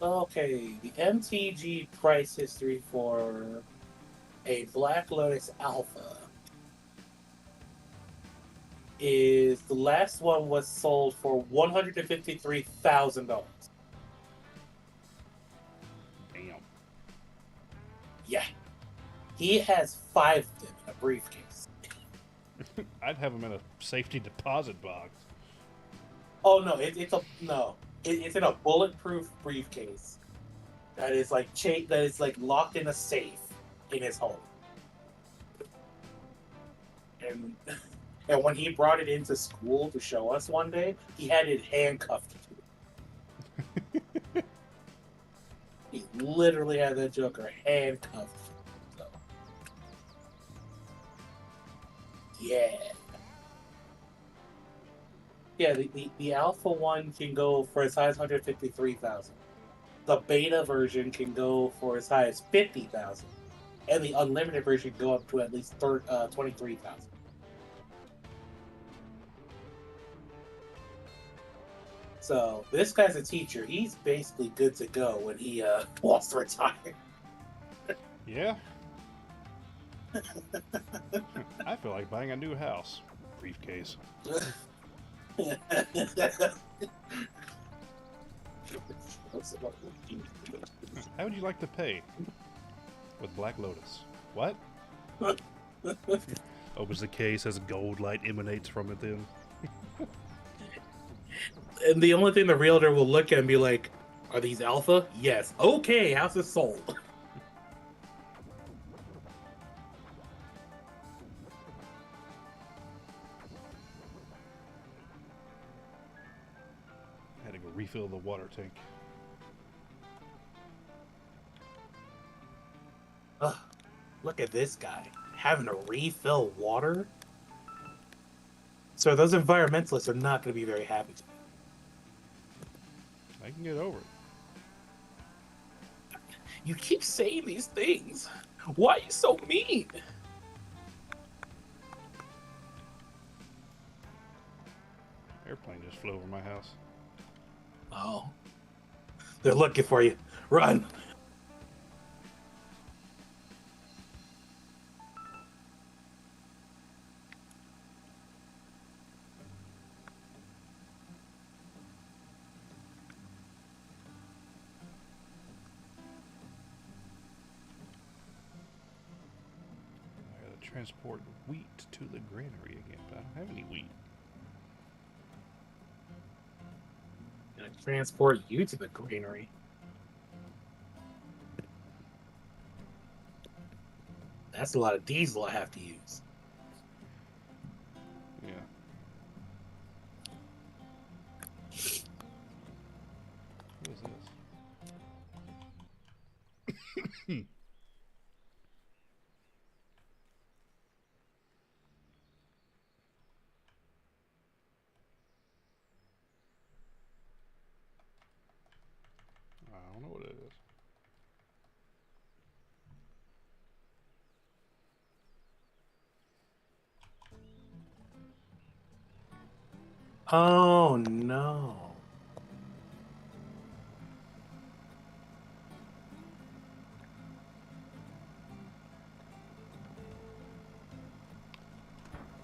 Okay, the MTG price history for a Black Lotus Alpha is the last one was sold for $153,000. Damn. Yeah, he has 5 of them in a briefcase. I'd have them in a safety deposit box. Oh no, it's in a bulletproof briefcase that is like locked in a safe in his home. And when he brought it into school to show us one day, he had it handcuffed to it. He literally had that Joker handcuffed. So. Yeah. Yeah, the alpha one can go for as high as 153,000. The beta version can go for as high as 50,000, and the unlimited version can go up to at least 23,000. So this guy's a teacher. He's basically good to go when he wants to retire. Yeah. I feel like buying a new house. Briefcase. How would you like to pay? With Black Lotus. What? Opens the case as gold light emanates from it then. And the only thing the realtor will look at and be like, are these alpha? Yes. Okay, house is sold. I had to go refill the water tank. Ugh, look at this guy having to refill water. So those environmentalists are not going to be very happy. I can get over it. You keep saying these things. Why are you so mean? Airplane just flew over my house. Oh. They're looking for you. Run. I gotta transport wheat to the granary again, but I don't have any wheat. Gonna transport you to the granary. That's a lot of diesel I have to use. Yeah. What is this? I don't know what it is. Oh no.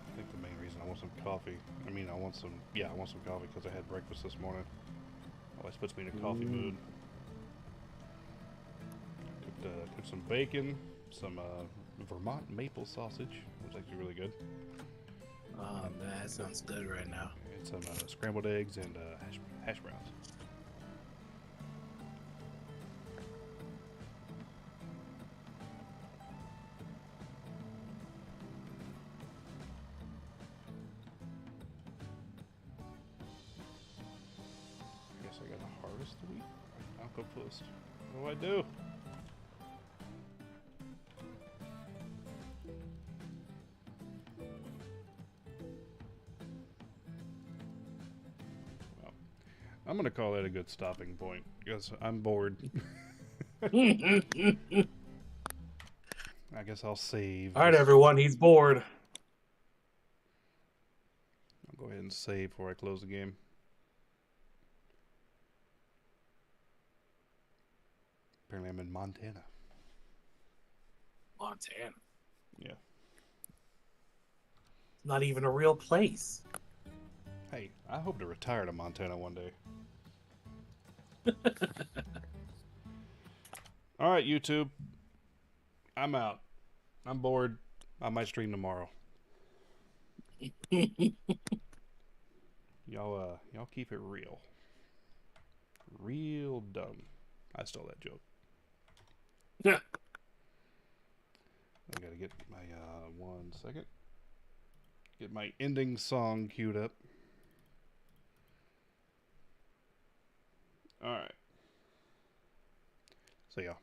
I think the main reason I want some coffee. I want some coffee because I had breakfast this morning. Always puts me in a coffee mood. Cooked some bacon, some Vermont maple sausage, which is actually really good. Oh man, that sounds good right now. And some scrambled eggs and hash browns. Alcopust. What do I do? Well, I'm gonna call that a good stopping point because I'm bored. I guess I'll save. All right, everyone, he's bored. I'll go ahead and save before I close the game. Apparently, I'm in Montana. Montana. Yeah. Not even a real place. Hey, I hope to retire to Montana one day. All right, YouTube. I'm out. I'm bored. I might stream tomorrow. Y'all keep it real. Real dumb. I stole that joke. Yeah. I gotta get my 1 second. Get my ending song queued up. All right. See ya.